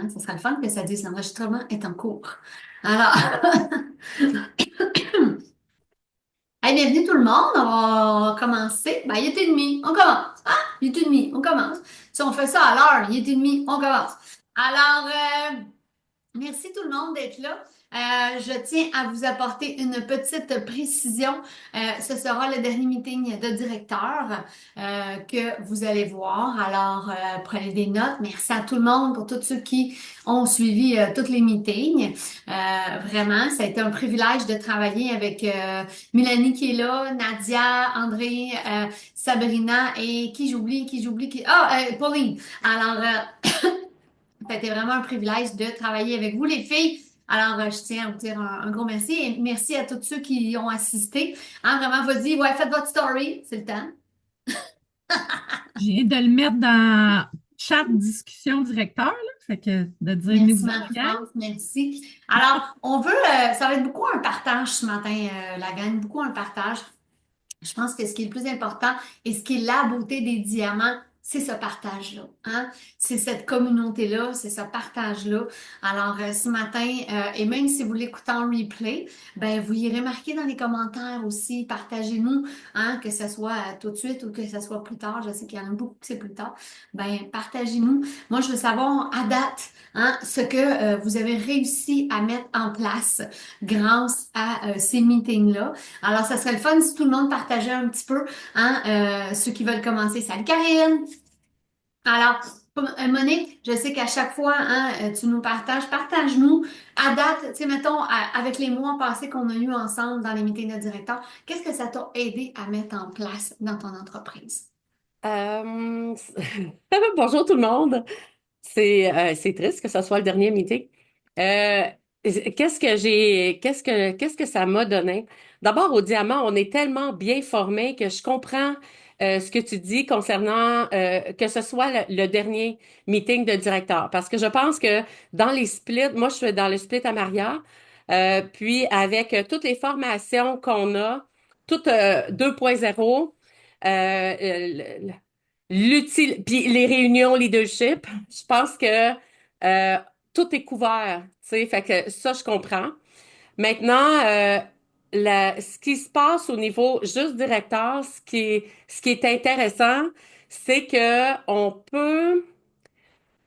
Hein? Ça serait le fun que ça dise l'enregistrement est en cours. Alors, hey, bienvenue tout le monde. On va commencer. Ben, il est 8h30. On commence. Ah, il est 8h30. On commence. Si on fait ça à l'heure, il est 8h30. On commence. Alors, merci tout le monde d'être là. Je tiens à vous apporter une petite précision. Ce sera le dernier meeting de directeur que vous allez voir. Alors, prenez des notes. Merci à tout le monde pour tous ceux qui ont suivi tous les meetings. Vraiment, ça a été un privilège de travailler avec Mélanie qui est là, Nadia, André, Sabrina et Pauline. Alors, ça a été vraiment un privilège de travailler avec vous, les filles. Alors, je tiens à vous dire un gros merci et merci à tous ceux qui y ont assisté. Hein, vraiment, vas-y, ouais, faites votre story, c'est le temps. Je viens de le mettre dans chat discussion directeur, là. Fait que de dire venez Merci, vous en gang. Marie-France, merci. Alors, ça va être beaucoup un partage ce matin, la gang, beaucoup un partage. Je pense que ce qui est le plus important et ce qui est la beauté des diamants, c'est ce partage-là, hein? C'est cette communauté-là, c'est ce partage-là. Alors, ce matin, et même si vous l'écoutez en replay, ben, vous irez marquer dans les commentaires aussi, partagez-nous, hein, que ce soit tout de suite ou que ce soit plus tard. Je sais qu'il y en a beaucoup que c'est plus tard. Ben, partagez-nous. Moi, je veux savoir à date, hein, ce que vous avez réussi à mettre en place grâce à ces meetings-là. Alors, ça serait le fun si tout le monde partageait un petit peu, hein, ceux qui veulent commencer. Salut Karine! Alors, Monique, je sais qu'à chaque fois, hein, tu nous partages, partage-nous à date, tu sais, mettons, avec les mois passés qu'on a eus ensemble dans les meetings de directeur, qu'est-ce que ça t'a aidé à mettre en place dans ton entreprise? Euh, Bonjour tout le monde. C'est triste que ce soit le dernier meeting. Euh, qu'est-ce que ça m'a donné? D'abord, au Diamant, on est tellement bien formés que je comprends ce que tu dis concernant que ce soit le dernier meeting de directeur. Parce que je pense que dans les splits, moi je suis dans le split à Maria, puis avec toutes les formations qu'on a, toutes 2.0, puis les réunions leadership, je pense que euh, tout est couvert, tu sais, fait que ça, je comprends. Maintenant, ce qui se passe au niveau juste directeur, ce qui est intéressant, c'est que on peut,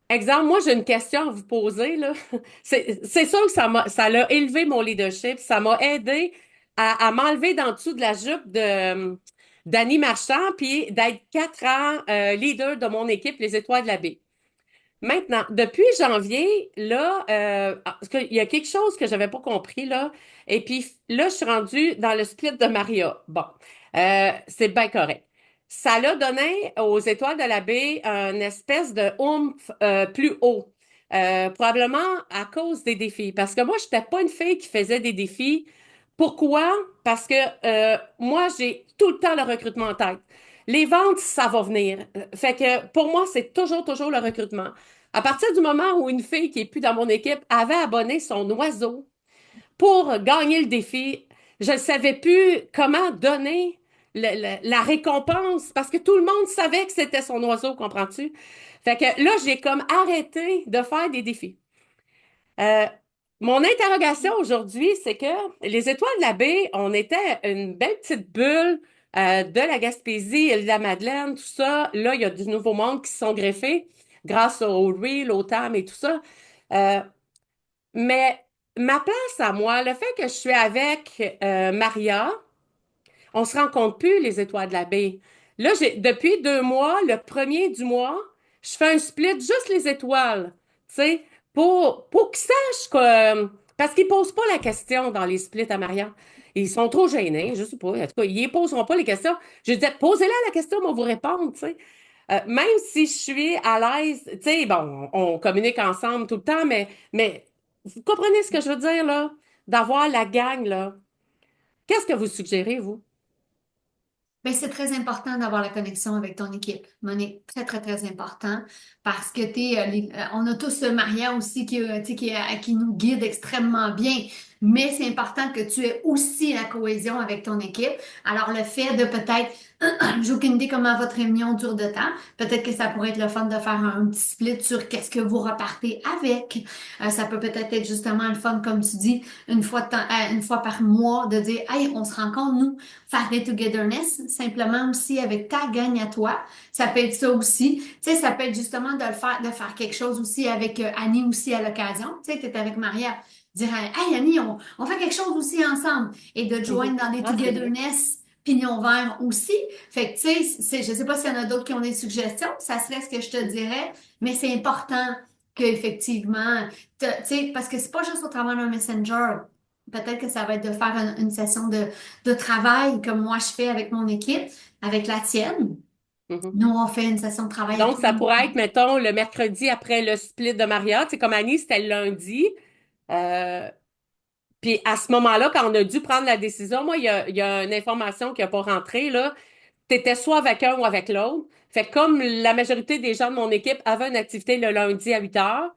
exemple, moi, j'ai une question à vous poser, là. C'est sûr que ça l'a élevé mon leadership, ça m'a aidé à m'enlever dans dessous de la jupe d'Annie Marchand, puis d'être 4 ans leader de mon équipe, les Étoiles de la Baie. Maintenant, depuis janvier, là, parce qu'il y a quelque chose que j'avais pas compris, là, et puis là, je suis rendue dans le split de Maria. Bon, c'est bien correct. Ça l'a donné aux Étoiles de la Baie une espèce de oomph plus haut. Probablement à cause des défis. Parce que moi, je n'étais pas une fille qui faisait des défis. Pourquoi? Parce que moi, j'ai tout le temps le recrutement en tête. Les ventes, ça va venir. Fait que pour moi, c'est toujours le recrutement. À partir du moment où une fille qui est plus dans mon équipe avait abonné son oiseau pour gagner le défi, je ne savais plus comment donner la récompense parce que tout le monde savait que c'était son oiseau, comprends-tu? Fait que là, j'ai comme arrêté de faire des défis. Euh, Mon interrogation aujourd'hui, c'est que les Étoiles de la Baie, on était une belle petite bulle de la Gaspésie, de la Madeleine, tout ça. Là, il y a du nouveau monde qui se sont greffés grâce au Reel, au TAM et tout ça. Euh, mais ma place à moi, le fait que je suis avec Maria, on se rend compte plus, les Étoiles de la Baie. Là, depuis 2 mois, le premier du mois, je fais un split juste les étoiles, tu sais, pour qu'ils sachent que... Parce qu'ils posent pas la question dans les splits à Maria. Ils sont trop gênés, je sais pas. En tout cas, ils ne poseront pas les questions. Je disais, posez-la la question, on va vous répondre, tu sais. Même si je suis à l'aise, tu sais, bon, on communique ensemble tout le temps, mais vous comprenez ce que je veux dire, là? D'avoir la gang, là. Qu'est-ce que vous suggérez, vous? Ben, c'est très important d'avoir la connexion avec ton équipe. Monique, très important parce que on a tous Maria aussi qui, tu sais, qui nous guide extrêmement bien. mais c'est important que tu aies aussi la cohésion avec ton équipe. Alors, le fait de peut-être, j'ai aucune idée comment votre réunion dure de temps. Peut-être que ça pourrait être le fun de faire un petit split sur qu'est-ce que vous repartez avec. Ça peut peut-être être justement le fun, comme tu dis, une fois par mois, de dire, hey, on se rencontre, nous, faire des togetherness, simplement aussi avec ta gang à toi. Ça peut être ça aussi. Tu sais, ça peut être justement de faire quelque chose aussi avec Annie aussi à l'occasion. Tu sais, tu es avec Maria. Dire, hey Annie, on fait quelque chose aussi ensemble. Et de te Mhm. joindre dans des Ah, c'est vrai. togetherness pignon vert aussi. Fait que, tu sais, je sais pas s'il y en a d'autres qui ont des suggestions. Ça serait ce que je te dirais. Mais c'est important qu'effectivement, tu sais, parce que c'est pas juste au travers d'un messenger. Peut-être que ça va être de faire une session de travail comme moi je fais avec mon équipe, avec la tienne. Mhm. Nous, on fait une session de travail à Donc, tous les ça mois. pourrait être, mettons, le mercredi après le split de Maria. C'est comme Annie, c'était le lundi. Euh, Puis à ce moment-là, quand on a dû prendre la décision, moi, il y a une information qui n'a pas rentré, là. T'étais soit avec un ou avec l'autre. Fait que comme la majorité des gens de mon équipe avaient une activité le lundi à 8 heures,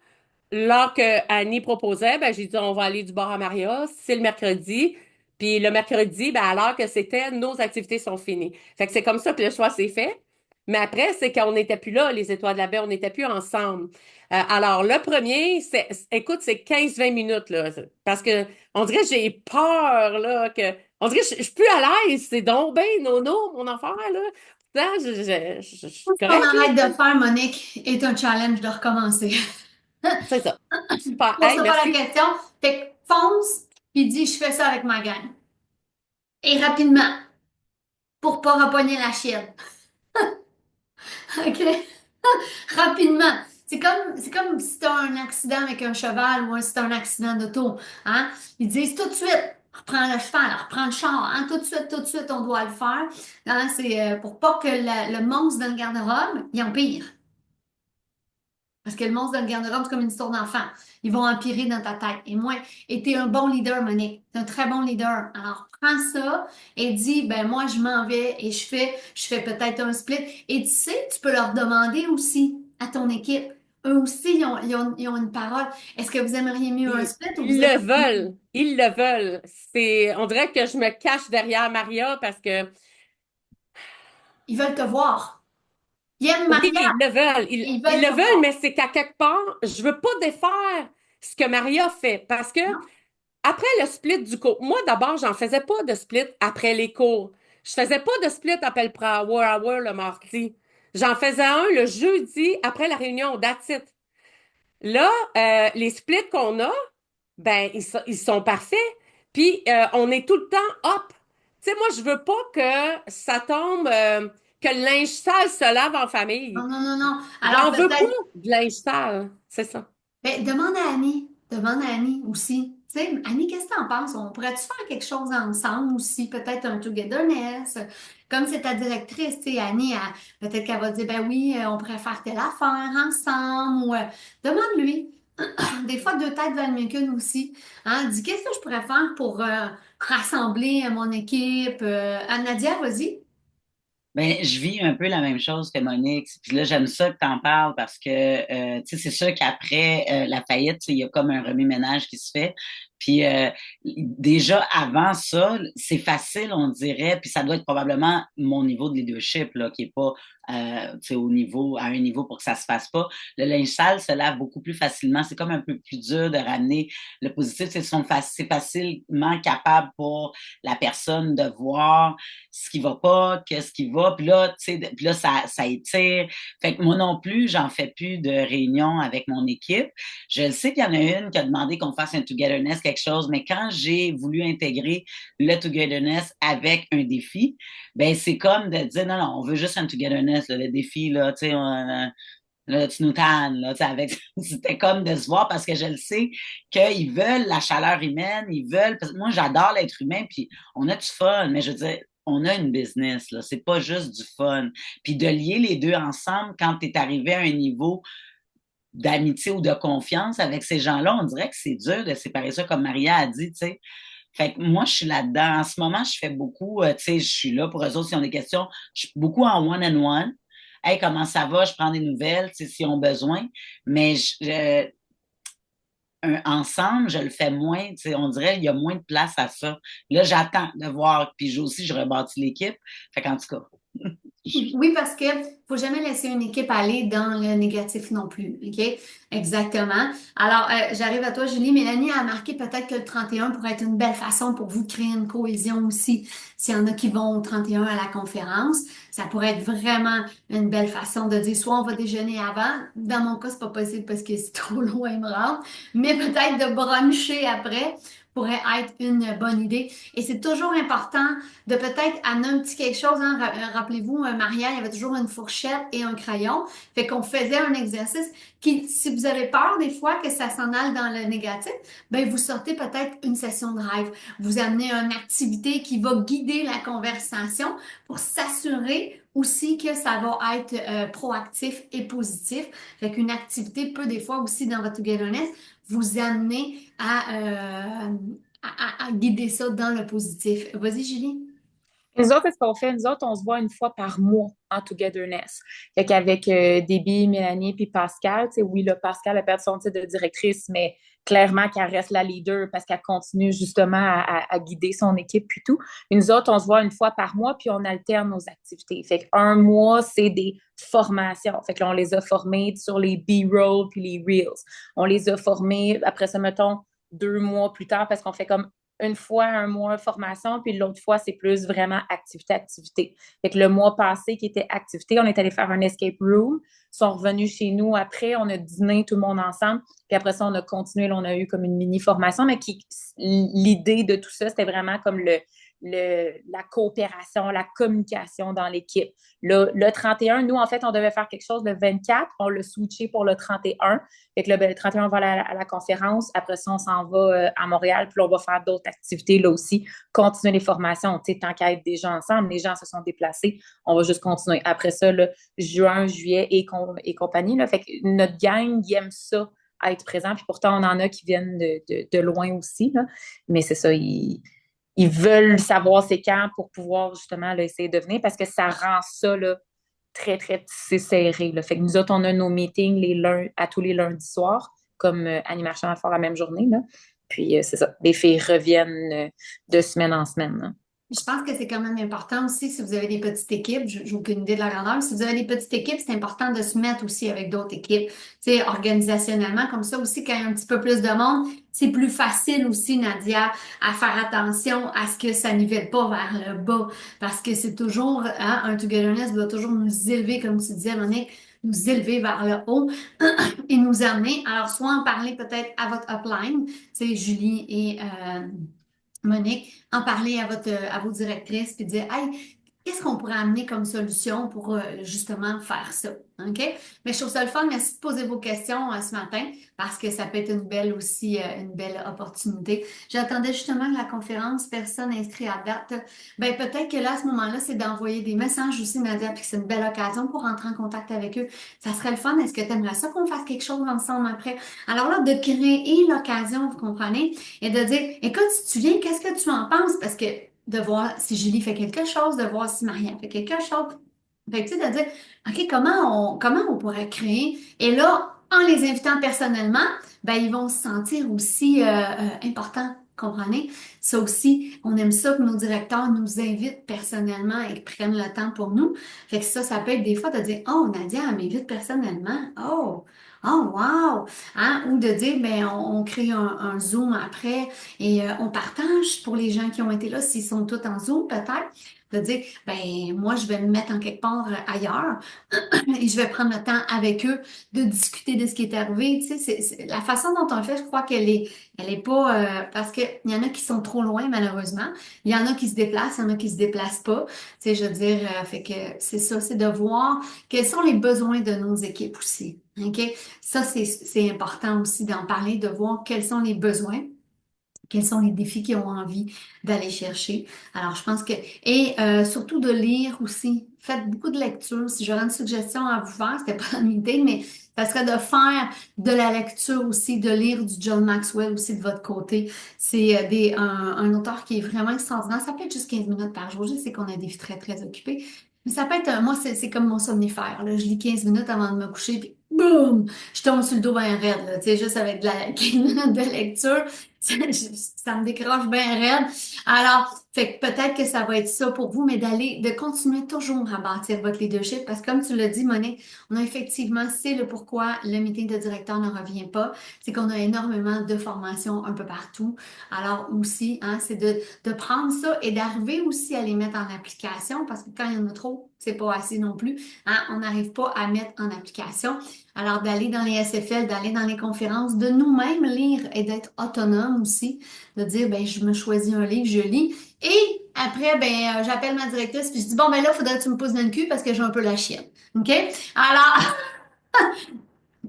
lors que Annie proposait, ben, j'ai dit, on va aller du bar à Maria. C'est le mercredi. Puis le mercredi, ben, à l'heure que c'était, nos activités sont finies. Fait que c'est comme ça que le choix s'est fait. Mais après, c'est qu'on n'était plus là, les Étoiles de la Baie, on n'était plus ensemble. Alors, le premier, écoute, c'est 15-20 minutes, là. Parce que, on dirait que j'ai peur, là, on dirait que je suis plus à l'aise. C'est donc ben nono, mon affaire, là. Pourtant, je suis Tout ce qu'on correcte, là. arrête de faire, Monique, est un challenge de recommencer. C'est ça. Super. Hey, Pose-toi pas la merci. question. Fait que fonce, puis dis, je fais ça avec ma gang. Et rapidement, pour pas repogner la chienne. OK? Rapidement. C'est comme si tu as un accident avec un cheval ou si tu as un accident d'auto. Hein? Ils disent tout de suite, reprends le cheval, reprends le char. Hein? Tout de suite, on doit le faire. Hein? C'est pour pas que le monstre dans le garde-robe, il empire. Parce que le monstre dans le garde-robe, c'est comme une histoire d'enfant. Ils vont empirer dans ta tête. Et t'es un bon leader, Monique. T'es un très bon leader. Alors, prends ça et dis, ben, moi, je m'en vais et je fais peut-être un split. Et tu sais, tu peux leur demander aussi à ton équipe. Eux aussi, ils ont une parole. Est-ce que vous aimeriez mieux un Ils, split ou ils vous le aimeriez... veulent. Ils le veulent. On dirait que je me cache derrière Maria parce que, Ils veulent te voir. Ils aiment oui, Maria. ils le veulent. Ils Ils veulent le te veulent, voir. mais c'est qu'à quelque part, je veux pas défaire ce que Maria fait. Parce que, Non? après le split du cours, moi, d'abord, j'en faisais pas de split après les cours. Je faisais pas de split après le hour le mardi. J'en faisais un le jeudi après la réunion, that's it. Là, les splits qu'on a, ben, ils sont parfaits. Puis, on est tout le temps up. Tu sais, moi, je veux pas que ça tombe, que le linge sale se lave en famille. Non, non, non, non. Alors J'en veux pas peut-être de linge sale. C'est ça. ben, demande à Annie. Demande à Annie aussi. Tu sais, Annie, qu'est-ce que t'en penses? On pourrait-tu faire quelque chose ensemble aussi? Peut-être un togetherness? Comme c'est ta directrice, tu sais, Annie, peut-être qu'elle va dire, ben oui, on pourrait faire telle affaire ensemble. Ou, demande-lui. Des fois, deux têtes valent mieux qu'une aussi. Hein? Dis, qu'est-ce que je pourrais faire pour rassembler mon équipe? Nadia, vas-y. Ben, je vis un peu la même chose que Monique. Puis là, j'aime ça que tu en parles parce que, tu sais, c'est sûr qu'après la faillite, tu sais, il y a comme un remue-ménage qui se fait. Puis déjà avant ça, c'est facile, on dirait, puis ça doit être probablement mon niveau de leadership là, qui est pas tu sais, à un niveau pour que ça se fasse pas. Le linge sale se lave beaucoup plus facilement. C'est comme un peu plus dur de ramener le positif. C'est facilement capable pour la personne de voir ce qui va pas, qu'est-ce qui va. Puis là, tu sais, puis là, ça étire. Fait que moi non plus, j'en fais plus de réunions avec mon équipe. Je le sais qu'il y en a une qui a demandé qu'on fasse un togetherness, quelque chose, mais quand j'ai voulu intégrer le togetherness avec un défi, ben c'est comme de dire non, non, on veut juste un togetherness, là, le défi, là, tu sais, là, tu nous tannes, là, tu sais, avec, c'était comme de se voir parce que je le sais qu'ils veulent la chaleur humaine, ils veulent, parce que moi, j'adore l'être humain, puis on a du fun, mais je veux dire, on a une business, là, c'est pas juste du fun. Puis de lier les deux ensemble quand tu es arrivé à un niveau d'amitié ou de confiance avec ces gens-là, on dirait que c'est dur de séparer ça, comme Maria a dit, tu sais. Fait que moi, je suis là-dedans. En ce moment, je fais beaucoup, tu sais, je suis là pour eux autres s'ils ont des questions. Je suis beaucoup en one-on-one. Hey, comment ça va? Je prends des nouvelles, tu sais, s'ils ont besoin. Mais ensemble, je le fais moins. Tu sais, on dirait qu'il y a moins de place à ça. Là, j'attends de voir. Puis aussi, je rebâtis l'équipe. Fait qu'en tout cas, Oui, parce que faut jamais laisser une équipe aller dans le négatif non plus. OK? Exactement. Alors, j'arrive à toi, Julie. Mélanie a marqué peut-être que le 31 pourrait être une belle façon pour vous de créer une cohésion aussi. S'il y en a qui vont au 31 à la conférence, ça pourrait être vraiment une belle façon de dire soit on va déjeuner avant. Dans mon cas, c'est pas possible parce que c'est trop loin, me rendre. Mais peut-être de bruncher après pourrait être une bonne idée. Et c'est toujours important de peut-être amener un petit quelque chose. Hein. Rappelez-vous, Maria, il y avait toujours une fourchette et un crayon. Fait qu'on faisait un exercice qui, si vous avez peur des fois que ça s'en aille dans le négatif, ben vous sortez peut-être une session de rêve. Vous amenez une activité qui va guider la conversation pour s'assurer aussi que ça va être proactif et positif. Fait qu'une activité peut des fois aussi dans votre togetherness vous amener à guider ça dans le positif. Vas-y, Julie. Nous autres, qu'est-ce qu'on fait? Nous autres, on se voit une fois par mois en togetherness. Fait qu'avec Déby, Mélanie puis Pascal, tu sais, oui, là, Pascal a perdu son titre de directrice, mais clairement qu'elle reste la leader parce qu'elle continue justement à guider son équipe puis tout. Et nous autres, on se voit une fois par mois puis on alterne nos activités. Fait qu'un mois, c'est des formations. Fait que là, on les a formés sur les B-roll puis les reels. On les a formés, après ça, mettons, 2 mois plus tard parce qu'on fait comme une fois un mois formation, puis l'autre fois, c'est plus vraiment activité. Fait que le mois passé, qui était activité, on est allé faire un escape room, ils sont revenus chez nous après, on a dîné tout le monde ensemble, puis après ça, on a continué, là, on a eu comme une mini-formation, mais l'idée de tout ça, c'était vraiment comme la coopération, la communication dans l'équipe. Le 31, nous, en fait, on devait faire quelque chose le 24, on l'a switché pour le 31. Fait que là, ben, le 31, on va aller à la conférence. Après ça, on s'en va à Montréal, puis là, on va faire d'autres activités là aussi, continuer les formations. Tu sais, tant qu'à être des gens ensemble, les gens se sont déplacés, on va juste continuer. Après ça, là, juin, juillet et compagnie. Là, fait que notre gang, il aime ça, être présent. Puis pourtant, on en a qui viennent de loin aussi. Là. Mais c'est ça, ils veulent savoir c'est quand pour pouvoir justement là, essayer de venir parce que ça rend ça là, très, très tissé serré. Là. Fait que nous autres, on a nos meetings à tous les lundis soirs, comme Annie Marchand va faire la même journée. Là. Puis c'est ça, les filles reviennent de semaine en semaine. Là. Je pense que c'est quand même important aussi si vous avez des petites équipes, j'ai aucune idée de la grandeur, mais si vous avez des petites équipes, c'est important de se mettre aussi avec d'autres équipes, tu sais, organisationnellement, comme ça aussi, quand il y a un petit peu plus de monde, c'est plus facile aussi, Nadia, à faire attention à ce que ça nivelle pas vers le bas, parce que c'est toujours, hein, un togetherness doit toujours nous élever, comme tu disais, Monique, nous élever vers le haut et nous amener, alors soit en parler peut-être à votre upline, c'est Julie et Monique, en parler à vos directrices puis dire, hey, qu'est-ce qu'on pourrait amener comme solution pour justement faire ça? OK? Mais je trouve ça le fun. Merci de poser vos questions ce matin parce que ça peut être une belle aussi, une belle opportunité. J'attendais justement que la conférence, personne inscrit à date. Ben, peut-être que là, à ce moment-là, c'est d'envoyer des messages aussi, Nadia, puis que c'est une belle occasion pour rentrer en contact avec eux. Ça serait le fun. Est-ce que tu aimerais ça qu'on fasse quelque chose ensemble après? Alors là, de créer l'occasion, vous comprenez? Et de dire, écoute, si tu viens, qu'est-ce que tu en penses? Parce que de voir si Julie fait quelque chose, de voir si Marianne fait quelque chose. Fait que, tu sais, de dire, OK, comment on pourrait créer? Et là, en les invitant personnellement, ben, ils vont se sentir aussi importants. Comprenez? Ça aussi, on aime ça que nos directeurs nous invitent personnellement et prennent le temps pour nous. Fait que ça peut être des fois de dire, oh, Nadia, elle m'invite personnellement. Oh, wow! Hein? Ou de dire, ben, on crée un Zoom après et on partage pour les gens qui ont été là, s'ils sont tous en Zoom, peut-être. De dire, ben, moi, je vais me mettre en quelque part ailleurs et je vais prendre le temps avec eux de discuter de ce qui est arrivé. Tu sais, la façon dont on le fait, je crois elle est pas, parce qu'il y en a qui sont trop loin, malheureusement. Il y en a qui se déplacent, il y en a qui se déplacent pas. Tu sais, je veux dire, fait que c'est ça, c'est de voir quels sont les besoins de nos équipes aussi. OK? Ça, c'est important aussi d'en parler, de voir quels sont les besoins. Quels sont les défis qu'ils ont envie d'aller chercher. Alors, je pense que... Et surtout de lire aussi. Faites beaucoup de lecture. Si j'aurais une suggestion à vous faire, c'était pas une idée, mais ça serait de faire de la lecture aussi, de lire du John Maxwell aussi de votre côté. C'est un auteur qui est vraiment extraordinaire. Ça peut être juste 15 minutes par jour. Je sais qu'on a des vies très, très occupées. Mais ça peut être... moi, c'est comme mon somnifère. Là. Je lis 15 minutes avant de me coucher, puis boum, je tombe sur le dos bien raide, là. Tu sais, juste avec de la de lecture, ça me décroche bien raide. Alors, fait que peut-être que ça va être ça pour vous, mais de continuer toujours à bâtir votre leadership, parce que comme tu l'as dit, Monique, on a effectivement, c'est le pourquoi le meeting de directeur ne revient pas, c'est qu'on a énormément de formations un peu partout. Alors aussi, hein, c'est de prendre ça et d'arriver aussi à les mettre en application, parce que quand il y en a trop, c'est pas assez non plus. Hein, on n'arrive pas à mettre en application. Alors, d'aller dans les SFL, d'aller dans les conférences, de nous-mêmes lire et d'être autonome aussi, de dire, ben, je me choisis un livre, je lis. Et après, ben, j'appelle ma directrice, puis je dis, bon, ben là, il faudrait que tu me pousses dans le cul parce que j'ai un peu la chienne. OK? Alors,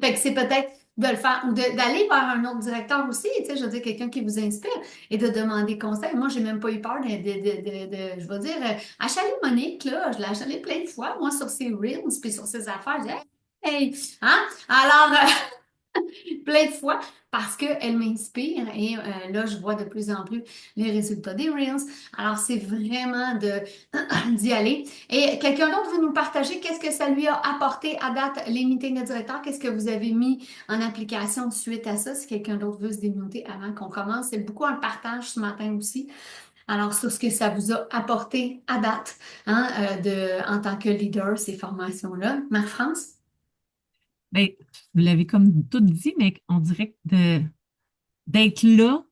fait que c'est peut-être de le faire ou d'aller vers un autre directeur aussi, tu sais, je veux dire, quelqu'un qui vous inspire et de demander conseil. Moi, j'ai même pas eu peur je vais dire, achaler Monique, là, je l'ai achalée plein de fois, moi, sur ses reels, puis sur ses affaires, je dis, hey, hein? Alors, plein de fois parce qu'elle m'inspire et là, je vois de plus en plus les résultats des Reels. Alors, c'est vraiment d'y aller. Et quelqu'un d'autre veut nous partager qu'est-ce que ça lui a apporté à date les meetings de directeur? Qu'est-ce que vous avez mis en application suite à ça? Si quelqu'un d'autre veut se dénoter avant qu'on commence, c'est beaucoup un partage ce matin aussi. Alors, sur ce que ça vous a apporté à date hein, en tant que leader, ces formations-là. Marc-France? Ben, vous l'avez comme tout dit, mais on dirait que d'être là,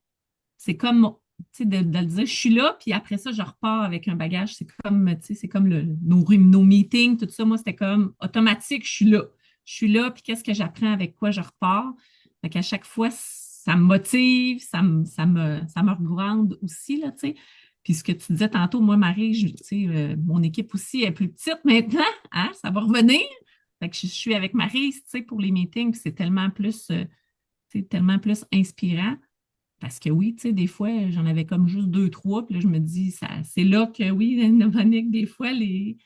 c'est comme, tu sais, de le dire, je suis là, puis après ça, je repars avec un bagage. C'est comme, tu sais, c'est comme nos meetings, tout ça. Moi, c'était comme automatique, je suis là. Je suis là, puis qu'est-ce que j'apprends, avec quoi je repars. Fait qu'à chaque fois, ça me motive, ça me regrande aussi, là, tu sais. Puis ce que tu disais tantôt, moi, Marie, tu sais, mon équipe aussi est plus petite maintenant, hein, ça va revenir. Fait que je suis avec Marie, tu sais, pour les meetings, puis c'est tellement plus inspirant. Parce que oui, tu sais, des fois, j'en avais comme juste deux, trois, puis là, je me dis, c'est là que, oui, Monique, des fois, les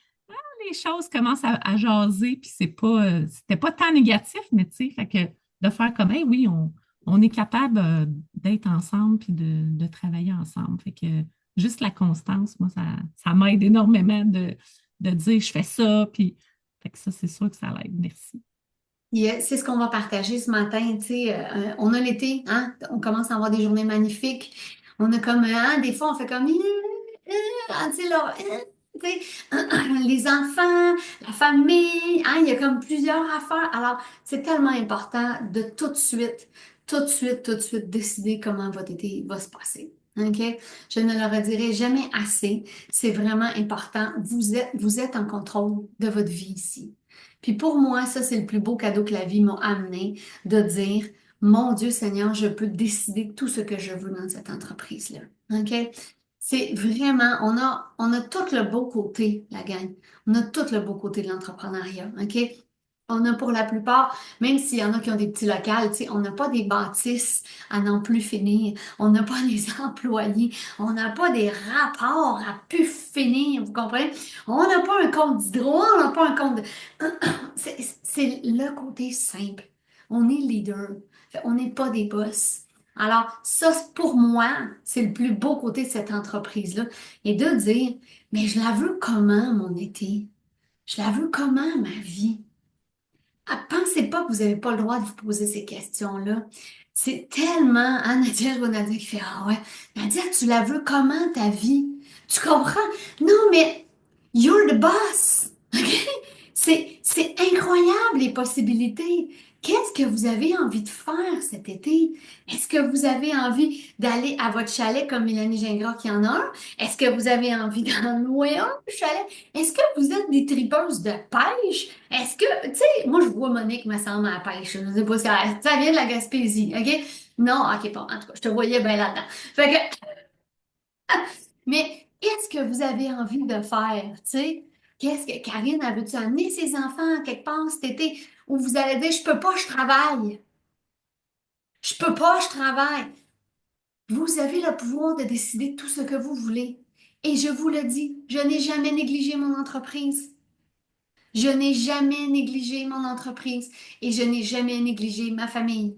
choses commencent à jaser, puis c'était pas tant négatif, mais tu sais, fait que de faire comme, hey, oui, on est capable d'être ensemble, puis de travailler ensemble. Fait que juste la constance, moi, ça m'aide énormément de dire, je fais ça, puis fait que ça, c'est sûr que ça l'aide. Merci. C'est ce qu'on va partager ce matin. Tu sais, on a l'été, hein? On commence à avoir des journées magnifiques. On a comme, hein, des fois, on fait comme, tu sais, là, tu sais, les enfants, la famille, hein, il y a comme plusieurs affaires. Alors, c'est tellement important de tout de suite décider comment votre été va se passer. OK? Je ne le redirai jamais assez. C'est vraiment important. Vous êtes en contrôle de votre vie ici. Puis pour moi, ça, c'est le plus beau cadeau que la vie m'a amené, de dire, mon Dieu Seigneur, je peux décider de tout ce que je veux dans cette entreprise-là. OK? C'est vraiment, on a tout le beau côté, la gang. On a tout le beau côté de l'entrepreneuriat. OK? On a pour la plupart, même s'il y en a qui ont des petits locales, tu sais, on n'a pas des bâtisses à n'en plus finir. On n'a pas des employés. On n'a pas des rapports à plus finir. Vous comprenez? On n'a pas un compte d'hydro. On n'a pas un compte de... C'est le côté simple. On est leader. On n'est pas des boss. Alors, ça, pour moi, c'est le plus beau côté de cette entreprise-là. Et de dire, mais je la veux comment, mon été? Je la veux comment, ma vie? Ah, pensez pas que vous n'avez pas le droit de vous poser ces questions-là. C'est tellement, hein, Nadia, je vois Nadia qui fait, ah ouais, Nadia, tu la veux comment ta vie? Tu comprends? Non, mais you're the boss. OK? C'est incroyable les possibilités. Qu'est-ce que vous avez envie de faire cet été? Est-ce que vous avez envie d'aller à votre chalet comme Mélanie Gingras qui en a un? Est-ce que vous avez envie d'en louer un chalet? Est-ce que vous êtes des tripeuses de pêche? Est-ce que, tu sais, moi je vois Monique me semble à la pêche. Je ne sais pas si ça vient de la Gaspésie, OK? Non, OK, bon, en tout cas, je te voyais bien là-dedans. Fait que, mais qu'est-ce que vous avez envie de faire, tu sais? Qu'est-ce que Karine, elle veut-tu amener ses enfants quelque part cet été où vous allez dire, je peux pas, je travaille. Je peux pas, je travaille. Vous avez le pouvoir de décider tout ce que vous voulez. Et je vous le dis, je n'ai jamais négligé mon entreprise. Je n'ai jamais négligé mon entreprise et je n'ai jamais négligé ma famille.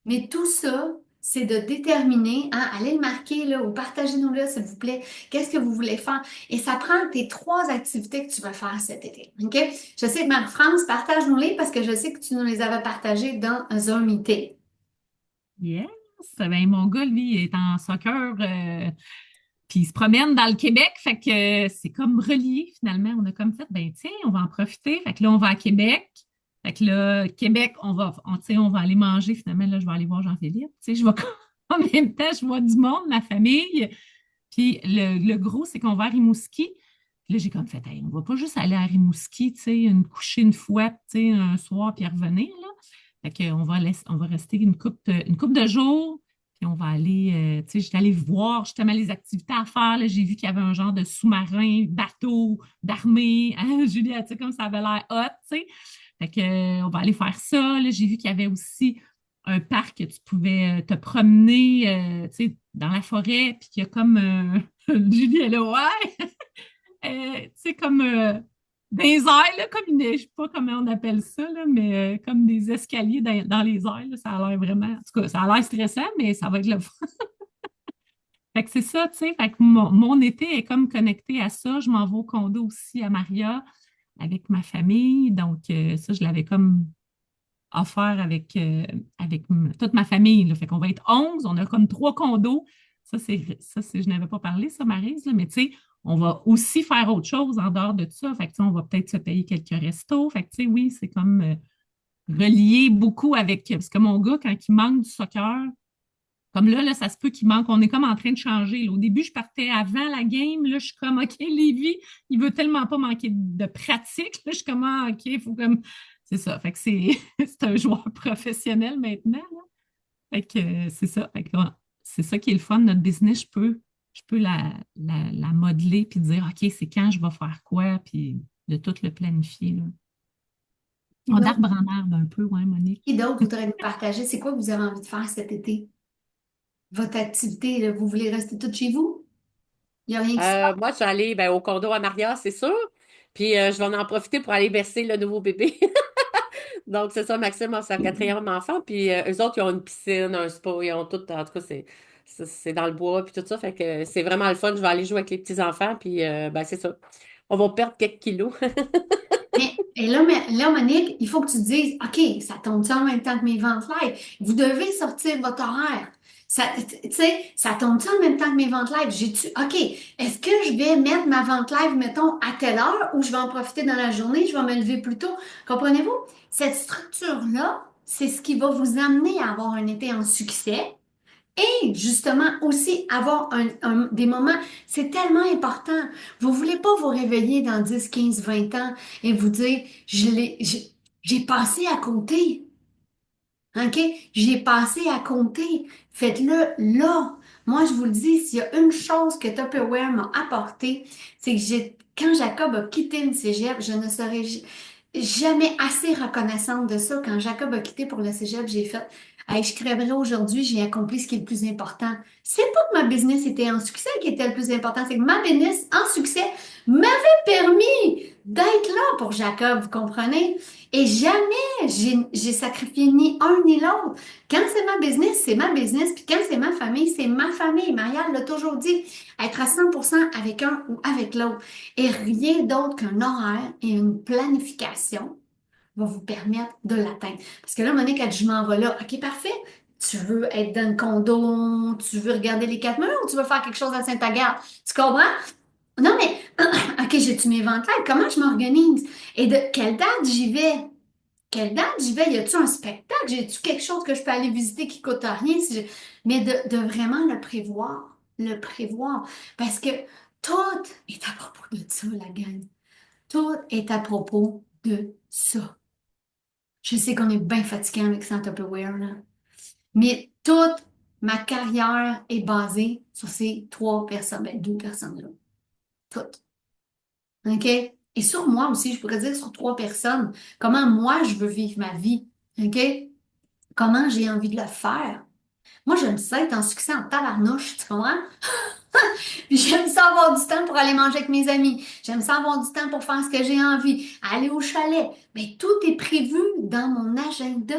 Mais tout ça, c'est de déterminer, hein, allez le marquer là, ou partagez-nous-le, s'il vous plaît, qu'est-ce que vous voulez faire. Et ça prend tes 3 activités que tu vas faire cet été. OK? Je sais que Marie-France, partage-nous-les parce que je sais que tu nous les avais partagées dans un meeting. Yes! Ben, mon gars, lui, est en soccer, puis il se promène dans le Québec, fait que c'est comme relié finalement. On a comme fait, ben tiens, on va en profiter. Fait que là, on va à Québec. Fait que là, Québec, tu sais, on va aller manger. Finalement, là, je vais aller voir Jean-Philippe. Tu sais, je vais en même temps, je vois du monde, ma famille. Puis le gros, c'est qu'on va à Rimouski. Puis là, j'ai comme fait, hey, on va pas juste aller à Rimouski, tu sais, coucher une fois, tu sais, un soir, puis revenir, là. Fait qu'on on va rester une couple de jours, puis on va aller, tu sais, j'étais allée voir justement les activités à faire, là. J'ai vu qu'il y avait un genre de sous-marin, bateau, d'armée, hein, Julia, tu sais, comme ça avait l'air hot, tu sais. Fait que, on va aller faire ça, là. J'ai vu qu'il y avait aussi un parc que tu pouvais te promener, tu sais, dans la forêt, puis qu'il y a comme, Julie, elle est là, ouais, tu sais, comme des airs, là, comme je sais pas comment on appelle ça, là, mais comme des escaliers dans les airs, là, ça a l'air vraiment, en tout cas, ça a l'air stressant, mais ça va être le fun. Fait que c'est ça, tu sais, fait que mon été est comme connecté à ça. Je m'en vais au condo aussi à Maria avec ma famille, donc ça, je l'avais comme offert avec toute ma famille, là. Fait qu'on va être 11, on a comme 3 condos. Je n'avais pas parlé, ça, Maryse, là, mais tu sais, on va aussi faire autre chose en dehors de ça. Fait que, tu sais, on va peut-être se payer quelques restos. Fait que, tu sais, oui, c'est comme relié beaucoup avec. Parce que mon gars, quand il manque du soccer, comme là, ça se peut qu'il manque. On est comme en train de changer, là. Au début, je partais avant la game. Là, je suis comme, OK, Lévi, il veut tellement pas manquer de pratique. Là, je suis comme, ah, OK, il faut comme. C'est ça. Fait que c'est un joueur professionnel maintenant, là. Fait que c'est ça. Fait que, ouais, c'est ça qui est le fun. Notre business, je peux la modeler puis dire, OK, c'est quand je vais faire quoi, puis de tout le planifier, là. Qui d'autre D'arbre en arbre un peu, ouais, Monique. qui d'autre voudrait nous partager? C'est quoi que vous avez envie de faire cet été? Votre activité, là, vous voulez rester toutes chez vous? Il n'y a rien qui se passe? Moi, je vais aller ben, au condo à Maria, c'est sûr. Puis je vais en profiter pour aller bercer le nouveau bébé. Donc, c'est ça, Maxime a sa 4e enfant. Puis eux autres, ils ont une piscine, un spa, ils ont tout. En tout cas, c'est dans le bois, puis tout ça. Fait que c'est vraiment le fun. Je vais aller jouer avec les petits-enfants. Puis, ben, c'est ça. On va perdre quelques kilos. Et là, là, Monique, il faut que tu te dises, OK, ça tombe ça en même temps que mes ventes live? Vous devez sortir votre horaire. Ça, tu sais, ça tombe ça en même temps que mes ventes live? OK, est-ce que je vais mettre ma vente live, mettons, à telle heure ou je vais en profiter dans la journée, je vais me lever plus tôt? Comprenez-vous? Cette structure-là, c'est ce qui va vous amener à avoir un été en succès. Et justement, aussi avoir des moments, c'est tellement important. Vous voulez pas vous réveiller dans 10, 15, 20 ans et vous dire, j'ai passé à côté. OK? J'ai passé à compter. Faites-le là. Moi, je vous le dis, s'il y a une chose que Tupperware m'a apporté, c'est que quand Jacob a quitté le cégep, je ne serai jamais assez reconnaissante de ça. Quand Jacob a quitté pour le cégep, j'ai fait, hey, je crèverais aujourd'hui, j'ai accompli ce qui est le plus important. C'est pas que ma business était en succès qui était le plus important, c'est que ma business en succès m'avait permis d'être là pour Jacob, vous comprenez? Et jamais j'ai sacrifié ni un ni l'autre. Quand c'est ma business, c'est ma business. Puis quand c'est ma famille, c'est ma famille. Marielle l'a toujours dit, être à 100% avec un ou avec l'autre. Et rien d'autre qu'un horaire et une planification va vous permettre de l'atteindre. Parce que là, Monique a dit, je m'en vais là. OK, parfait. Tu veux être dans le condo, tu veux regarder les 4 murs ou tu veux faire quelque chose à Saint-Agathe? Tu comprends? Non, mais, OK, j'ai-tu mes ventes là? Comment je m'organise? Et de quelle date j'y vais? Quelle date j'y vais? Y a-tu un spectacle? J'ai-tu quelque chose que je peux aller visiter qui coûte rien? Mais de vraiment le prévoir. Le prévoir. Parce que tout est à propos de ça, la gang. Tout est à propos de ça. Je sais qu'on est bien fatigué avec ça, Tupperware, là. Mais toute ma carrière est basée sur ces 3 personnes, ben 2 personnes-là. Toutes. OK? Et sur moi aussi, je pourrais dire sur 3 personnes, comment moi je veux vivre ma vie. OK? Comment j'ai envie de le faire. Moi, j'aime ça être en succès en tabarnouche, tu comprends? Puis j'aime ça avoir du temps pour aller manger avec mes amis. J'aime ça avoir du temps pour faire ce que j'ai envie, aller au chalet. Mais tout est prévu dans mon agenda.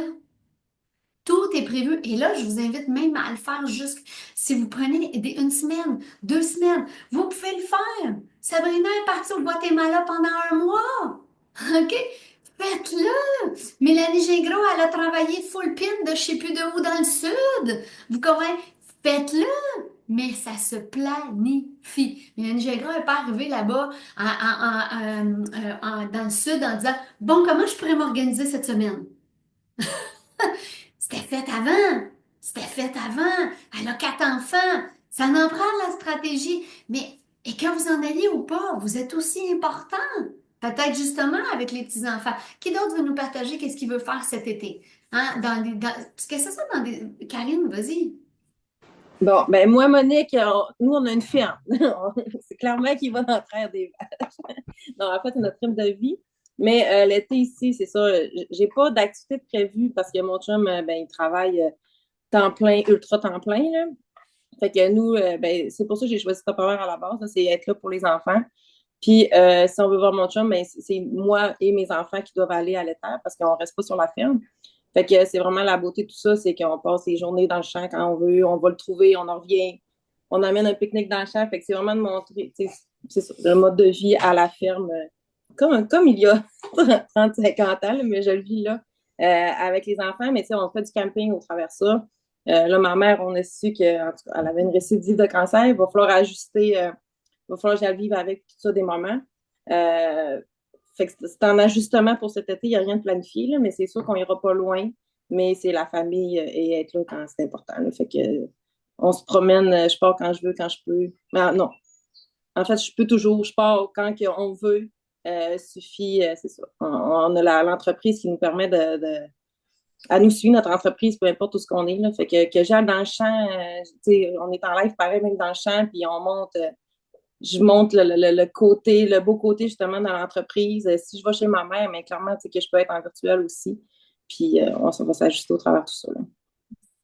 Tout est prévu. Et là, je vous invite même à le faire juste si vous prenez une semaine, 2 semaines, vous pouvez le faire. Sabrina est partie au Guatemala pendant un mois. OK? Faites-le! Mélanie Gingras, elle a travaillé full pin de je sais plus de où dans le sud. Vous comprenez? Faites-le! Mais ça se planifie. Mélanie Gingras n'est pas arrivée là-bas dans le sud en disant, bon, comment je pourrais m'organiser cette semaine? C'était fait avant. C'était fait avant. Elle a 4 enfants. Ça en prend de la stratégie. Mais, et que vous en ayez ou pas, vous êtes aussi important. Peut-être justement avec les petits-enfants. Qui d'autre veut nous partager qu'est-ce qu'il veut faire cet été? Hein? Parce que c'est ça dans des... Karine, vas-y. Bon, ben moi, Monique, nous, on a une ferme. C'est clairement qu'il va en traire des vaches. Non, en fait, c'est notre rythme de vie. Mais l'été ici, c'est ça, j'ai pas d'activité prévue parce que mon chum, ben, il travaille temps plein, ultra temps plein, là. Fait que nous, ben, c'est pour ça que j'ai choisi Tupperware à la base, là, c'est être là pour les enfants. Puis, si on veut voir mon chum, ben, c'est moi et mes enfants qui doivent aller à l'étang parce qu'on reste pas sur la ferme. Fait que c'est vraiment la beauté de tout ça, c'est qu'on passe les journées dans le champ quand on veut, on va le trouver, on en revient, on amène un pique-nique dans le champ. Fait que c'est vraiment de montrer, tu sais, c'est ça, le mode de vie à la ferme, comme il y a 30, 50 ans, là, mais je le vis là, avec les enfants. Mais tu sais, on fait du camping au travers de ça. Là, ma mère, on a su qu'elle avait une récidive de cancer. Il va falloir ajuster, il va falloir que j'aille vivre avec tout ça des moments. Euh, Fait que c'est un ajustement pour cet été. Il n'y a rien de planifié, là, mais c'est sûr qu'on ira pas loin. Mais c'est la famille et être là quand c'est important, là. Fait que on se promène, je pars quand je veux, quand je peux. Mais non. En fait, je peux toujours, je pars quand on veut. Suffit, c'est ça. On a l'entreprise qui nous permet à nous suivre, notre entreprise, peu importe où ce qu'on est. Là. Fait que j'aille dans le champ, on est en live pareil, même dans le champ, puis on monte. Je monte le côté, le beau côté justement dans l'entreprise. Si je vais chez ma mère, mais clairement, tu sais que je peux être en virtuel aussi. Puis on va s'ajuster au travers de tout ça, là.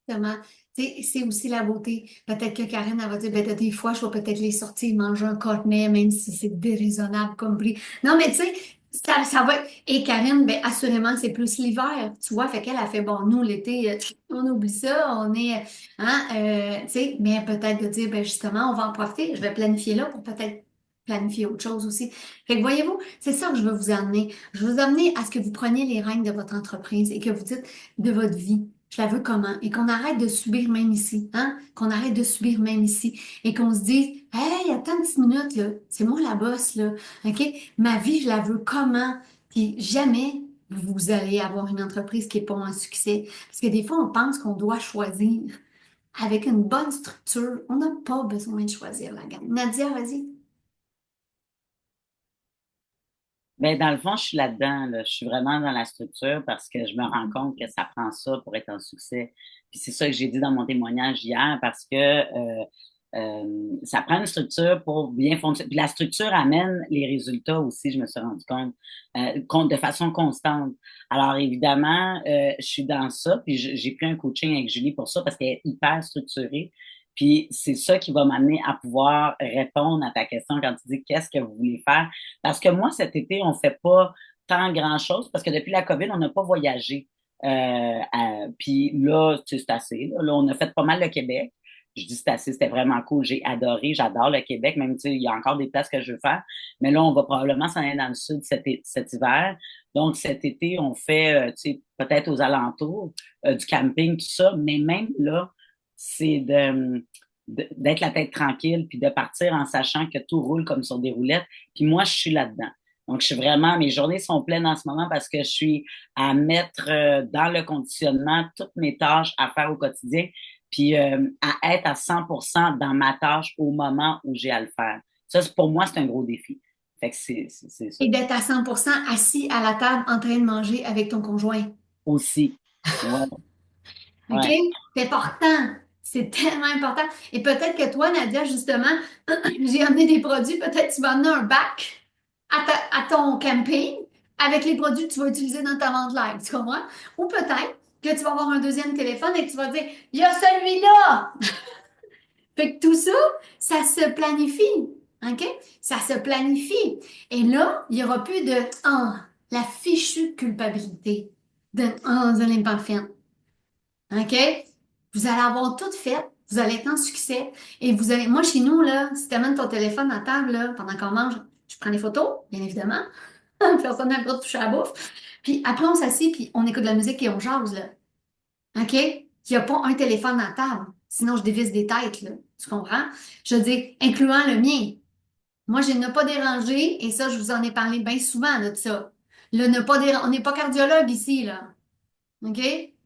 Exactement. Tu sais, c'est aussi la beauté. Peut-être que Karine, elle va dire, ben, des fois, je vais peut-être les sortir manger un cornet, même si c'est déraisonnable comme prix. Non, mais tu sais, ça va être... Et Karine, ben, assurément, c'est plus l'hiver, tu vois. Fait qu'elle a fait, bon, nous, l'été, on oublie ça, on est, hein, tu sais, mais peut-être de dire, ben, justement, on va en profiter. Je vais planifier là pour peut-être planifier autre chose aussi. Fait que voyez-vous, c'est ça que je veux vous amener. Je veux vous amener à ce que vous preniez les rênes de votre entreprise et que vous dites de votre vie. Je la veux comment? Et qu'on arrête de subir même ici, hein? Qu'on arrête de subir même ici. Et qu'on se dise, hey, attends une petite minute, là. C'est moi la boss, là. OK? Ma vie, je la veux comment? Puis jamais vous allez avoir une entreprise qui est pas un succès. Parce que des fois, on pense qu'on doit choisir. Avec une bonne structure, on n'a pas besoin de choisir la gamme. Nadia, vas-y. Ben, dans le fond, je suis là-dedans, là. Je suis vraiment dans la structure parce que je me rends compte que ça prend ça pour être un succès. Puis c'est ça que j'ai dit dans mon témoignage hier parce que ça prend une structure pour bien fonctionner. Puis la structure amène les résultats aussi, je me suis rendu compte de façon constante. Alors évidemment, je suis dans ça, puis j'ai pris un coaching avec Julie pour ça parce qu'elle est hyper structurée. Puis c'est ça qui va m'amener à pouvoir répondre à ta question quand tu dis qu'est-ce que vous voulez faire. Parce que moi, cet été, on fait pas tant grand-chose parce que depuis la COVID, on n'a pas voyagé. Puis là, tu sais, c'est assez. Là, on a fait pas mal le Québec. Je dis c'est assez, c'était vraiment cool. J'ai adoré, j'adore le Québec. Même, tu sais, il y a encore des places que je veux faire. Mais là, on va probablement s'en aller dans le sud cet hiver. Donc, cet été, on fait, tu sais, peut-être aux alentours du camping, tout ça. Mais même là, c'est d'être la tête tranquille puis de partir en sachant que tout roule comme sur des roulettes. Puis moi, je suis là-dedans. Donc, je suis vraiment, mes journées sont pleines en ce moment parce que je suis à mettre dans le conditionnement toutes mes tâches à faire au quotidien, puis à être à 100% dans ma tâche au moment où j'ai à le faire. Ça, pour moi, c'est un gros défi. Fait que c'est ça Et d'être à 100% assis à la table en train de manger avec ton conjoint. aussi. Ouais, OK? ouais. C'est important. C'est tellement important. Et peut-être que toi, Nadia, justement, j'ai amené des produits. Peut-être tu vas amener un bac à ton camping avec les produits que tu vas utiliser dans ta vente live. Tu comprends? Ou peut-être que tu vas avoir un deuxième téléphone et que tu vas dire, il y a celui-là! Fait que tout ça, ça se planifie. OK? Ça se planifie. Et là, il n'y aura plus de, la fichue culpabilité de, vous n'allez pas faire. OK? Vous allez avoir tout fait. Vous allez être en succès. Et vous allez, moi, chez nous, là, si tu amènes ton téléphone à table, là, pendant qu'on mange, je prends des photos, bien évidemment. Personne n'a le droit de toucher à la bouffe. Puis après, on s'assied, puis on écoute de la musique et on jase, là. OK? Il n'y a pas un téléphone à table. Sinon, je dévisse des têtes, là. Tu comprends? Je dis, incluant le mien. Moi, je ne pas dérangé, et ça, je vous en ai parlé bien souvent de ça. Le ne pas déranger, on n'est pas cardiologue ici, là. OK?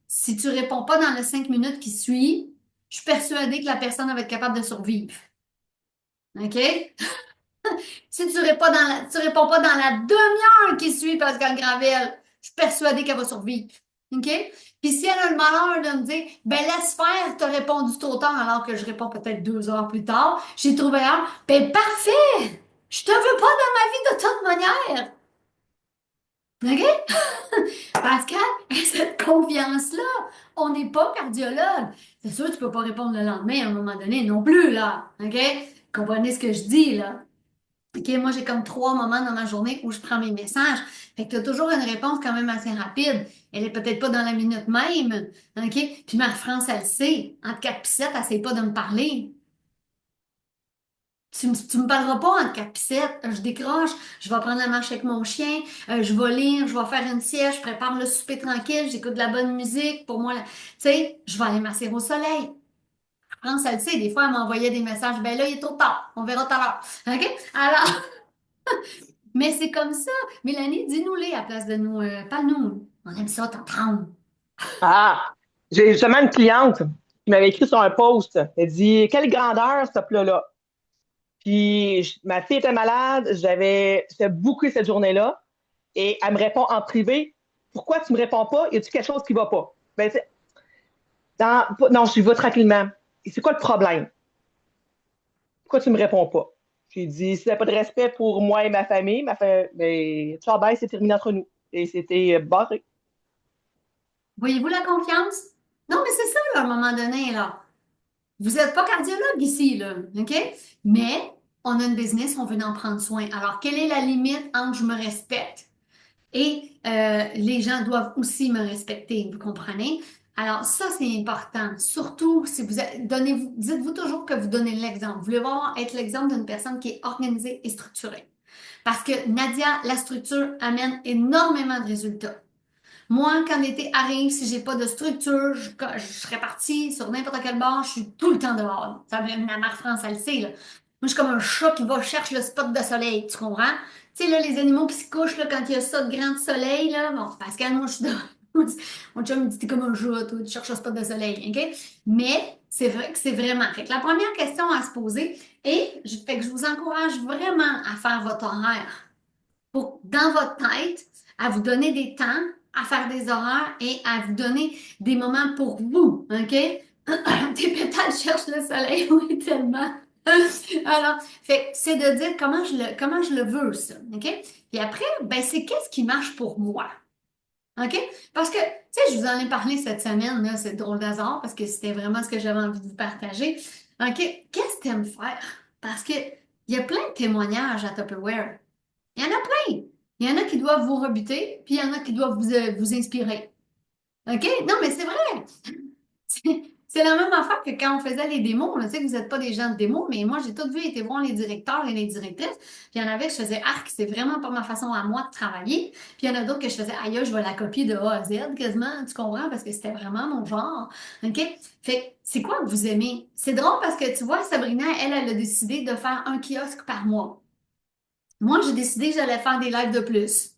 Si tu réponds pas dans les 5 minutes qui suivent, je suis persuadée que la personne va être capable de survivre. OK? Si tu réponds pas dans la demi-heure qui suit Pascal Gravel, je suis persuadée qu'elle va survivre. OK? Puis si elle a le malheur de me dire, ben laisse faire, t'as répondu trop tard alors que je réponds peut-être 2 heures plus tard, j'ai trouvé un, ben parfait! Je te veux pas dans ma vie de toute manière. OK? Pascal, cette confiance-là, on n'est pas cardiologue. C'est sûr que tu peux pas répondre le lendemain à un moment donné non plus, là. OK? Comprenez ce que je dis, là. OK, moi, j'ai comme 3 moments dans ma journée où je prends mes messages. Fait que tu as toujours une réponse quand même assez rapide. Elle est peut-être pas dans la minute même. OK? Puis Marie-France, elle sait. Entre 4 et 7, elle sait pas de me parler. Tu me parleras pas entre 4 et 7. Je décroche, je vais prendre la marche avec mon chien, je vais lire, je vais faire une sieste, je prépare le souper tranquille, j'écoute de la bonne musique. Pour moi, tu sais, je vais aller masser au soleil. France, elle sait, des fois, elle m'envoyait des messages. Ben là, il est trop tard. On verra tout à l'heure. OK? Alors, mais c'est comme ça. Mélanie, dis-nous-les à la place de nous. Pas nous. On aime ça t'entendre. Ah, j'ai justement une cliente qui m'avait écrit sur un post. Elle dit, quelle grandeur ce plat-là? Puis ma fille était malade, j'avais fait beaucoup cette journée-là. Et elle me répond en privé, pourquoi tu me réponds pas? Y a-t-il quelque chose qui va pas? Ben, non, je vais tranquillement. Et c'est quoi le problème? Pourquoi tu me réponds pas? J'ai dit, si t'as pas de respect pour moi et ma famille, ben, ciao, bye, c'est terminé entre nous. Et c'était barré. Voyez-vous la confiance? Non, mais c'est ça, là, à un moment donné, là. Vous n'êtes pas cardiologue ici, là. OK? Mais on a une business, on veut en prendre soin. Alors, quelle est la limite entre je me respecte et les gens doivent aussi me respecter, vous comprenez? Alors, ça, c'est important. Surtout si donnez-vous, dites-vous toujours que vous donnez l'exemple. Vous voulez voir être l'exemple d'une personne qui est organisée et structurée. Parce que Nadia, la structure amène énormément de résultats. Moi, quand l'été arrive, si j'ai pas de structure, je serais partie sur n'importe quel bord, je suis tout le temps dehors. Ça vient la Marie-France, elle le sait, là. Moi, je suis comme un chat qui va chercher le spot de soleil, tu comprends? Tu sais, là, les animaux qui se couchent, là, quand il y a ça de grand soleil, là, bon, Pascal, moi, je suis dehors. Mon chum me dit, t'es comme un chat, toi, tu cherches un spot de soleil, OK? Mais c'est vrai que c'est vraiment. Fait que la première question à se poser, fait que je vous encourage vraiment à faire votre horaire dans votre tête, à vous donner des temps, à faire des horaires et à vous donner des moments pour vous, OK? Tes pétales cherchent le soleil, oui, tellement. Alors, c'est de dire comment je le veux, ça, OK? Puis après, ben, c'est qu'est-ce qui marche pour moi, OK? Parce que, tu sais, je vous en ai parlé cette semaine, là, c'est drôle d'hasard, parce que c'était vraiment ce que j'avais envie de vous partager. OK? Qu'est-ce que tu aimes faire? Parce que il y a plein de témoignages à Tupperware. Il y en a plein. Il y en a qui doivent vous rebuter, puis il y en a qui doivent vous inspirer. OK? Non, mais c'est vrai. C'est la même affaire que quand on faisait les démos. On sait que vous n'êtes pas des gens de démos, mais moi, j'ai tout vu, été voir les directeurs et les directrices. Puis il y en avait, je faisais arc, c'est vraiment pas ma façon à moi de travailler. Puis il y en a d'autres que je faisais aïe, je vais la copier de A à Z quasiment, tu comprends? Parce que c'était vraiment mon genre. OK? Fait que c'est quoi que vous aimez? C'est drôle parce que tu vois, Sabrina, elle a décidé de faire un kiosque par mois. Moi, j'ai décidé que j'allais faire des lives de plus.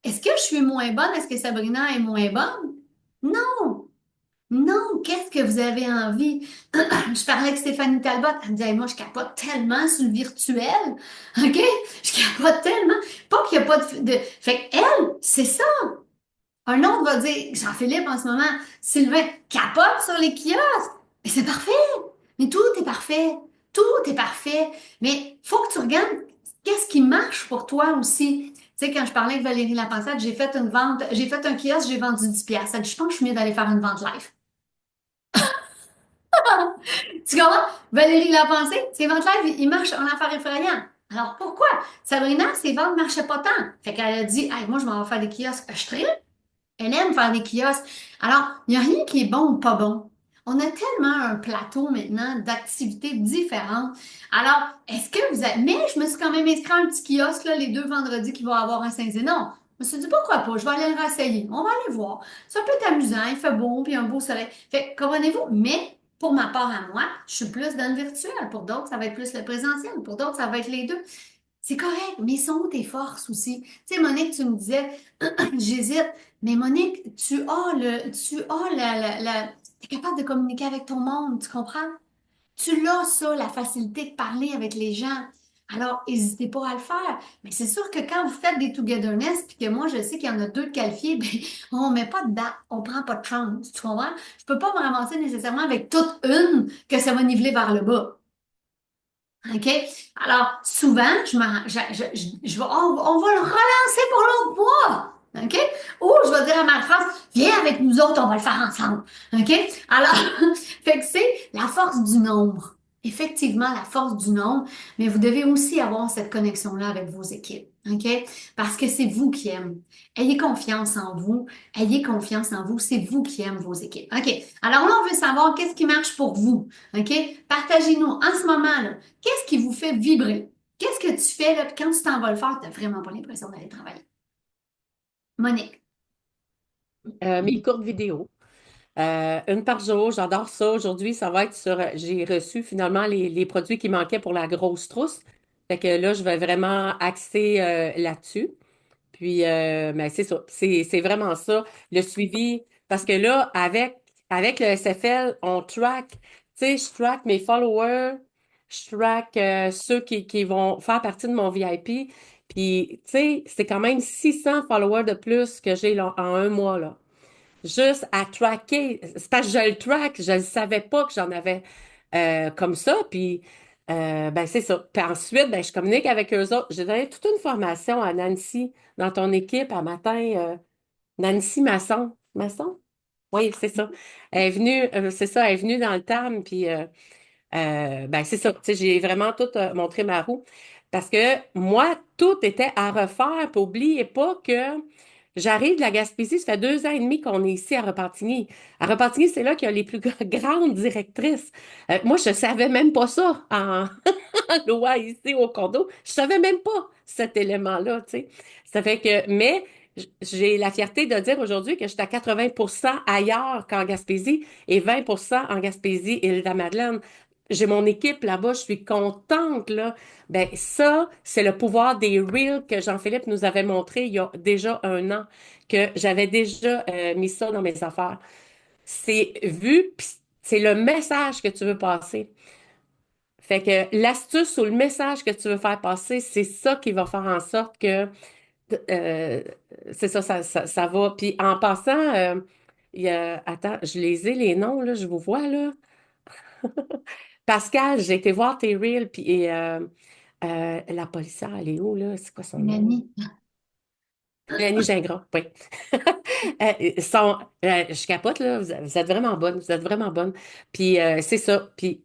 Est-ce que je suis moins bonne? Est-ce que Sabrina est moins bonne? Non! Non! Qu'est-ce que vous avez envie? Je parlais avec Stéphanie Talbot. Elle me disait, moi, je capote tellement sur le virtuel. OK? Je capote tellement. Pas qu'il n'y a pas Fait qu'elle, c'est ça. Un autre va dire, Jean-Philippe, en ce moment, Sylvain, capote sur les kiosques. Mais c'est parfait. Mais tout est parfait. Tout est parfait. Mais faut que tu regardes qu'est-ce qui marche pour toi aussi. Tu sais, quand je parlais avec Valérie Lapensade, j'ai fait une vente, j'ai fait un kiosque, j'ai vendu 10 piastres. Elle dit, je pense que je suis mieux d'aller faire une vente live. Tu comprends? Valérie Lapensée, ses ventes live, ils marchent en affaires effrayantes. Alors pourquoi? Sabrina, ses ventes ne marchaient pas tant. Fait qu'elle a dit, hey, moi, je m'en vais faire des kiosques. Je tripe. Elle aime faire des kiosques. Alors, il n'y a rien qui est bon ou pas bon. On a tellement un plateau maintenant d'activités différentes. Alors, est-ce que vous avez... Mais je me suis quand même inscrit à un petit kiosque là, les 2 vendredis qu'il va y avoir à Saint-Zénon. Je me suis dit, pourquoi pas? Je vais aller le rassayer. On va aller voir. Ça peut être amusant, il fait beau, puis un beau soleil. Fait que, comprenez-vous? Mais pour ma part à moi, je suis plus dans le virtuel. Pour d'autres, ça va être plus le présentiel. Pour d'autres, ça va être les deux. C'est correct, mais sont où tes forces aussi? Tu sais, Monique, tu me disais, j'hésite, mais Monique, t'es capable de communiquer avec ton monde, tu comprends? Tu l'as, ça, la facilité de parler avec les gens. Alors, n'hésitez pas à le faire. Mais c'est sûr que quand vous faites des togetherness, puis que moi, je sais qu'il y en a 2 de qualifiés, ben, on met pas de date, on prend pas de chance, tu comprends? Je peux pas me ramasser nécessairement avec toute une que ça va niveler vers le bas. OK? Alors, souvent, on va le relancer pour l'autre mois. OK? Ou je vais dire à ma France, viens avec nous autres, on va le faire ensemble. OK? Alors, fait que c'est la force du nombre. Effectivement, la force du nombre, mais vous devez aussi avoir cette connexion-là avec vos équipes. OK? Parce que c'est vous qui aimez. Ayez confiance en vous. Ayez confiance en vous. C'est vous qui aimez vos équipes. OK? Alors là, on veut savoir qu'est-ce qui marche pour vous. OK? Partagez-nous en ce moment, là. Qu'est-ce qui vous fait vibrer? Qu'est-ce que tu fais là, puis quand tu t'en vas le faire, tu n'as vraiment pas l'impression d'aller travailler? Monique. Mes courtes vidéos. Une par jour, j'adore ça. Aujourd'hui, ça va être sur. J'ai reçu finalement les produits qui manquaient pour la grosse trousse. Fait que là, je vais vraiment axer là-dessus. Puis, ben, c'est ça. C'est vraiment ça, le suivi. Parce que là, avec le SFL, on track. Tu sais, je track mes followers, je track ceux qui vont faire partie de mon VIP. Puis, tu sais, c'est quand même 600 followers de plus que j'ai là, en un mois, là. Juste à tracker. C'est parce que je le track, je ne savais pas que j'en avais comme ça. Puis, ben, c'est ça. Puis ensuite, ben, je communique avec eux autres. J'ai donné toute une formation à Nancy dans ton équipe un matin. Nancy Masson. Masson? Oui, c'est ça. Elle est venue, c'est ça, elle est venue dans le TAM. Puis, ben, c'est ça. Tu sais, j'ai vraiment tout montré ma roue. Parce que moi, tout était à refaire. Puis, oubliez pas que j'arrive de la Gaspésie. Ça fait 2 ans et demi qu'on est ici à Repentigny. À Repentigny, c'est là qu'il y a les plus grandes directrices. Moi, je savais même pas ça en loi ici au condo. Je savais même pas cet élément-là, tu sais. Ça fait que, mais j'ai la fierté de dire aujourd'hui que je suis à 80% ailleurs qu'en Gaspésie et 20% en Gaspésie et la Madeleine. J'ai mon équipe là-bas, je suis contente, là. Ben, ça, c'est le pouvoir des Reels que Jean-Philippe nous avait montré il y a déjà un an, que j'avais déjà mis ça dans mes affaires. C'est vu, puis c'est le message que tu veux passer. Fait que l'astuce ou le message que tu veux faire passer, c'est ça qui va faire en sorte que euh, c'est ça, ça va. Puis en passant, attends, je les ai les noms, là, je vous vois là. Pascal, j'ai été voir tes reels, puis la policière, elle est où, là? C'est quoi son nom? Mélanie. Mélanie Gingras, oui. Je capote, là, vous êtes vraiment bonne, vous êtes vraiment bonne. Puis c'est ça. Puis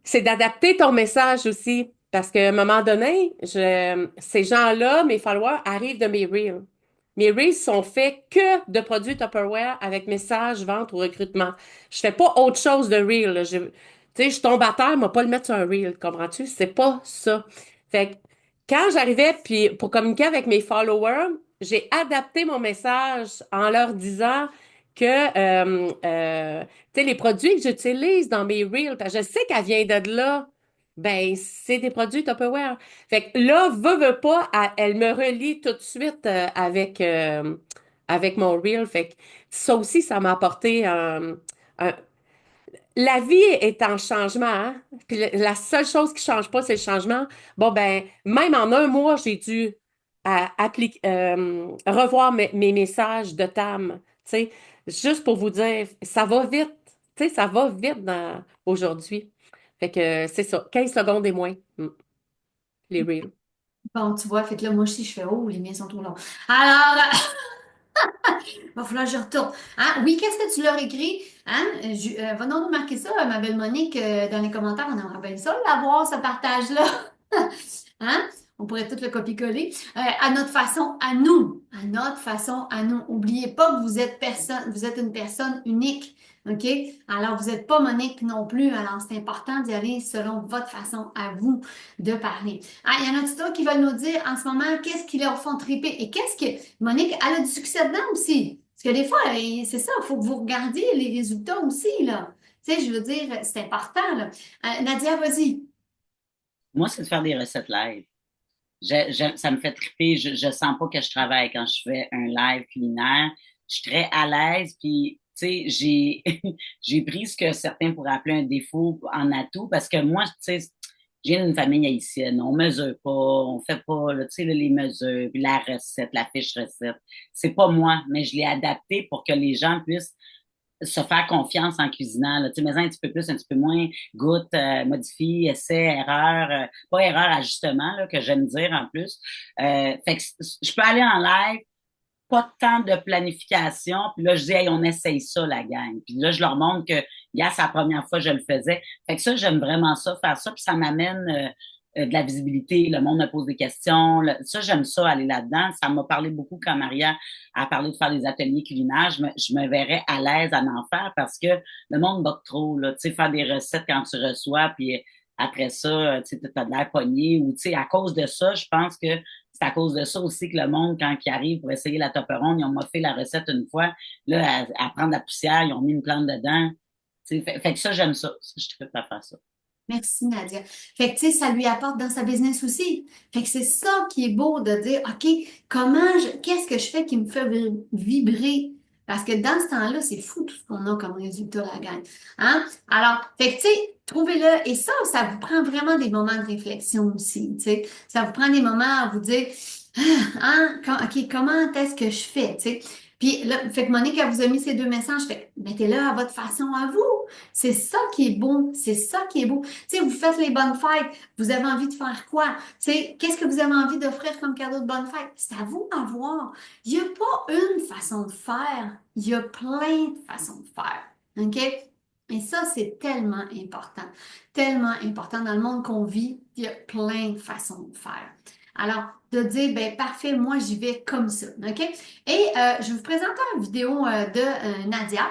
c'est d'adapter ton message aussi. Parce qu'à un moment donné, ces gens-là, mes followers, arrivent de mes Reels. Mes Reels sont faits que de produits Tupperware avec message, vente ou recrutement. Je fais pas autre chose de Reel, là. Tu sais, je tombe à terre, moi, pas le mettre sur un Reel, comprends-tu? C'est pas ça. Fait que quand j'arrivais, puis pour communiquer avec mes followers, j'ai adapté mon message en leur disant que tu sais, les produits que j'utilise dans mes Reels, parce que je sais qu'elle vient de là, ben, c'est des produits Tupperware. Fait que là, veut pas, elle me relie tout de suite avec mon Reel. Fait que ça aussi, ça m'a apporté un- la vie est en changement, hein? Puis la seule chose qui change pas, c'est le changement. Bon, ben, même en un mois, j'ai dû revoir mes messages de TAM. Tu sais, juste pour vous dire, ça va vite. Tu sais, ça va vite aujourd'hui. Fait que c'est ça, 15 secondes et moins, les reels. Bon, tu vois, fait que là, moi aussi, je fais, oh, les miens sont trop longs. Alors, va falloir que je retourne. Hein? Oui, qu'est-ce que tu leur écris? Hein? Va donc nous marquer ça, ma belle Monique, dans les commentaires. On aimerait bien ça, l'avoir, ce partage-là. Hein? On pourrait tout le copier-coller. À notre façon, à nous. À notre façon, à nous. N'oubliez pas que vous êtes une personne unique. OK? Alors, vous n'êtes pas Monique non plus. Alors, c'est important d'y aller selon votre façon à vous de parler. Ah, il y en a d'autres qui veulent nous dire en ce moment qu'est-ce qui leur font triper. Et qu'est-ce que Monique, elle a du succès dedans aussi. Parce que des fois, c'est ça, il faut que vous regardiez les résultats aussi, là. Tu sais, je veux dire, c'est important, là. Nadia, vas-y. Moi, c'est de faire des recettes live. Ça me fait triper. Je sens pas que je travaille quand je fais un live culinaire. Je suis très à l'aise, puis tu sais, j'ai pris ce que certains pourraient appeler un défaut en atout, parce que moi, tu sais, je viens d'une famille haïtienne. On mesure pas, on fait pas, là, tu sais, là, les mesures, puis la recette, la fiche recette. C'est pas moi, mais je l'ai adapté pour que les gens puissent se faire confiance en cuisinant. Là. Tu sais, mais un petit peu plus, un petit peu moins, goûte, modifie, essaie, erreur, pas erreur, ajustement, là, que j'aime dire en plus. Fait que je peux aller en live, pas tant de planification, puis là, je dis, hey, on essaye ça, la gang. Puis là, je leur montre que, hier, c'est la première fois que je le faisais. Fait que ça, j'aime vraiment ça, faire ça, puis ça m'amène de la visibilité, le monde me pose des questions. Ça, j'aime ça, aller là-dedans. Ça m'a parlé beaucoup quand Maria a parlé de faire des ateliers culinaires. Je me verrais à l'aise à en faire parce que le monde boque trop, là. Tu sais, faire des recettes quand tu reçois, puis après ça, tu sais, t'as de l'air pogné ou, tu sais, à cause de ça, je pense que c'est à cause de ça aussi que le monde, quand il arrive pour essayer la topperonde, ils ont moffé la recette une fois, là, à prendre la poussière, ils ont mis une plante dedans. Tu sais, fait que ça, j'aime ça. Je te fais pas faire ça. Merci, Nadia. Fait que, tu sais, ça lui apporte dans sa business aussi. Fait que c'est ça qui est beau de dire, OK, qu'est-ce que je fais qui me fait vibrer? Parce que dans ce temps-là, c'est fou tout ce qu'on a comme résultat, la gang. Hein? Alors, fait que, tu sais, trouvez-le. Et ça vous prend vraiment des moments de réflexion aussi, tu sais. Ça vous prend des moments à vous dire, OK, comment est-ce que je fais, tu sais? Puis là, fait que Monique, elle vous a mis ces deux messages. Fait que mettez-le à votre façon à vous. C'est ça qui est beau. C'est ça qui est beau. Tu sais, vous faites les bonnes fêtes. Vous avez envie de faire quoi? Tu sais, qu'est-ce que vous avez envie d'offrir comme cadeau de bonne fête? C'est à vous à voir. Il n'y a pas une façon de faire. Il y a plein de façons de faire. OK? Et ça, c'est tellement important. Tellement important. Dans le monde qu'on vit, il y a plein de façons de faire. Alors, de dire, ben parfait, moi, j'y vais comme ça. OK? Et je vais vous présenter une vidéo de Nadia.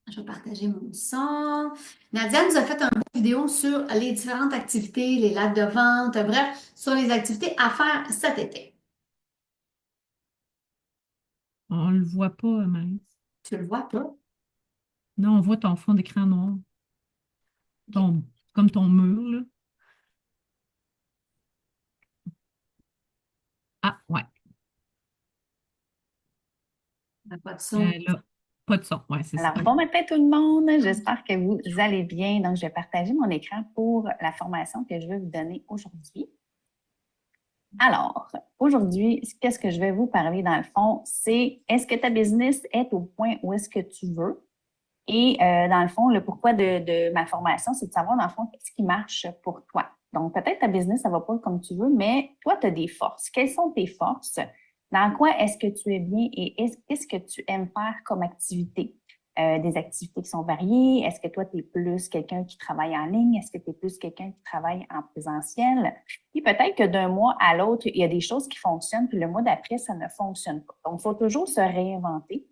Je vais partager mon son. Nadia nous a fait une vidéo sur les différentes activités, les lattes de vente, bref, sur les activités à faire cet été. On le voit pas, mince. Tu le vois pas? Non, on voit ton fond d'écran noir. Comme ton mur, là. Ah, ouais. Pas de son. Là, pas de son. Ouais, c'est ça. Alors, bon matin tout le monde. J'espère que vous allez bien. Donc, je vais partager mon écran pour la formation que je vais vous donner aujourd'hui. Alors, aujourd'hui, qu'est-ce que je vais vous parler dans le fond? C'est est-ce que ta business est au point où est-ce que tu veux? Et dans le fond, le pourquoi de ma formation, c'est de savoir dans le fond qu'est-ce qui marche pour toi. Donc, peut-être ta business, ça va pas comme tu veux, mais toi, tu as des forces. Quelles sont tes forces? Dans quoi est-ce que tu es bien et qu'est-ce que tu aimes faire comme activité? Des activités qui sont variées. Est-ce que toi, tu es plus quelqu'un qui travaille en ligne? Est-ce que tu es plus quelqu'un qui travaille en présentiel? Puis peut-être que d'un mois à l'autre, il y a des choses qui fonctionnent, puis le mois d'après, ça ne fonctionne pas. Donc, il faut toujours se réinventer.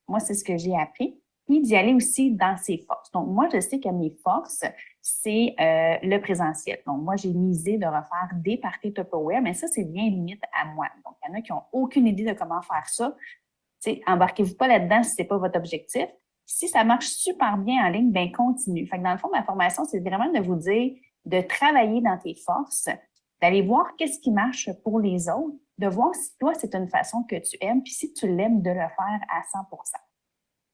Moi, c'est ce que j'ai appris. Puis d'y aller aussi dans ses forces. Donc, moi, je sais que mes forces, c'est le présentiel. Donc, moi, j'ai misé de refaire des parties Tupperware, mais ça, c'est bien limite à moi. Donc, il y en a qui n'ont aucune idée de comment faire ça. Tu sais, embarquez-vous pas là-dedans si ce n'est pas votre objectif. Si ça marche super bien en ligne, bien, continue. Fait que dans le fond, ma formation, c'est vraiment de vous dire de travailler dans tes forces, d'aller voir qu'est-ce qui marche pour les autres, de voir si toi, c'est une façon que tu aimes, puis si tu l'aimes, de le faire à 100%.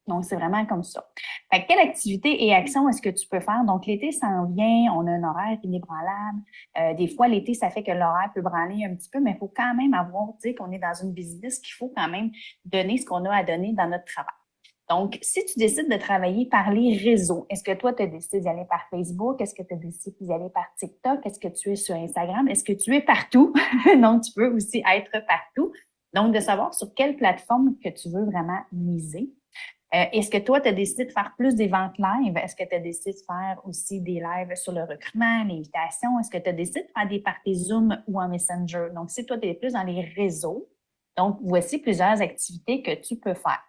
Donc, c'est vraiment comme ça. Fait que quelle activité et action est-ce que tu peux faire? Donc, l'été s'en vient, on a un horaire inébranlable. Des fois, l'été, ça fait que l'horaire peut branler un petit peu, mais il faut quand même avoir, tu sais, qu'on est dans une business qu'il faut quand même donner ce qu'on a à donner dans notre travail. Donc, si tu décides de travailler par les réseaux, est-ce que toi, tu as décidé d'y aller par Facebook? Est-ce que tu as décidé d'y aller par TikTok? Est-ce que tu es sur Instagram? Est-ce que tu es partout? Donc, tu peux aussi être partout. Donc, de savoir sur quelle plateforme que tu veux vraiment miser. Est-ce que toi, tu as décidé de faire plus des ventes live? Est-ce que tu as décidé de faire aussi des lives sur le recrutement, l'invitation? Est-ce que tu as décidé de faire des parties Zoom ou en Messenger? Donc, si toi, tu es plus dans les réseaux, donc voici plusieurs activités que tu peux faire.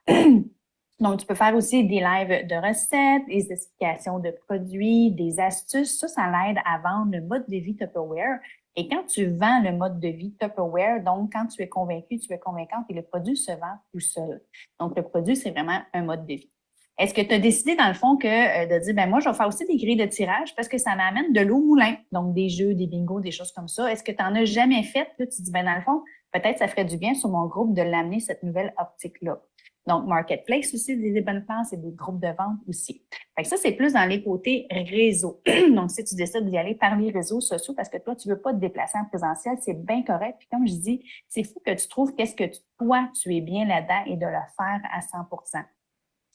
Donc, tu peux faire aussi des lives de recettes, des explications de produits, des astuces. Ça l'aide à vendre le mode de vie Tupperware. Et quand tu vends le mode de vie Tupperware, donc quand tu es convaincu, tu es convaincante et le produit se vend tout seul. Donc, le produit, c'est vraiment un mode de vie. Est-ce que tu as décidé, dans le fond, de dire, ben moi, je vais faire aussi des grilles de tirage parce que ça m'amène de l'eau au moulin. Donc, des jeux, des bingos, des choses comme ça. Est-ce que tu n'en as jamais fait? Là, tu dis, ben dans le fond, peut-être ça ferait du bien sur mon groupe de l'amener cette nouvelle optique-là. Donc, Marketplace aussi, des bonnes places et des groupes de vente aussi. Fait que ça, c'est plus dans les côtés réseau. Donc, si tu décides d'y aller par les réseaux sociaux parce que toi, tu veux pas te déplacer en présentiel, c'est bien correct. Puis comme je dis, c'est fou que tu trouves qu'est-ce que toi, tu es bien là-dedans et de le faire à 100%.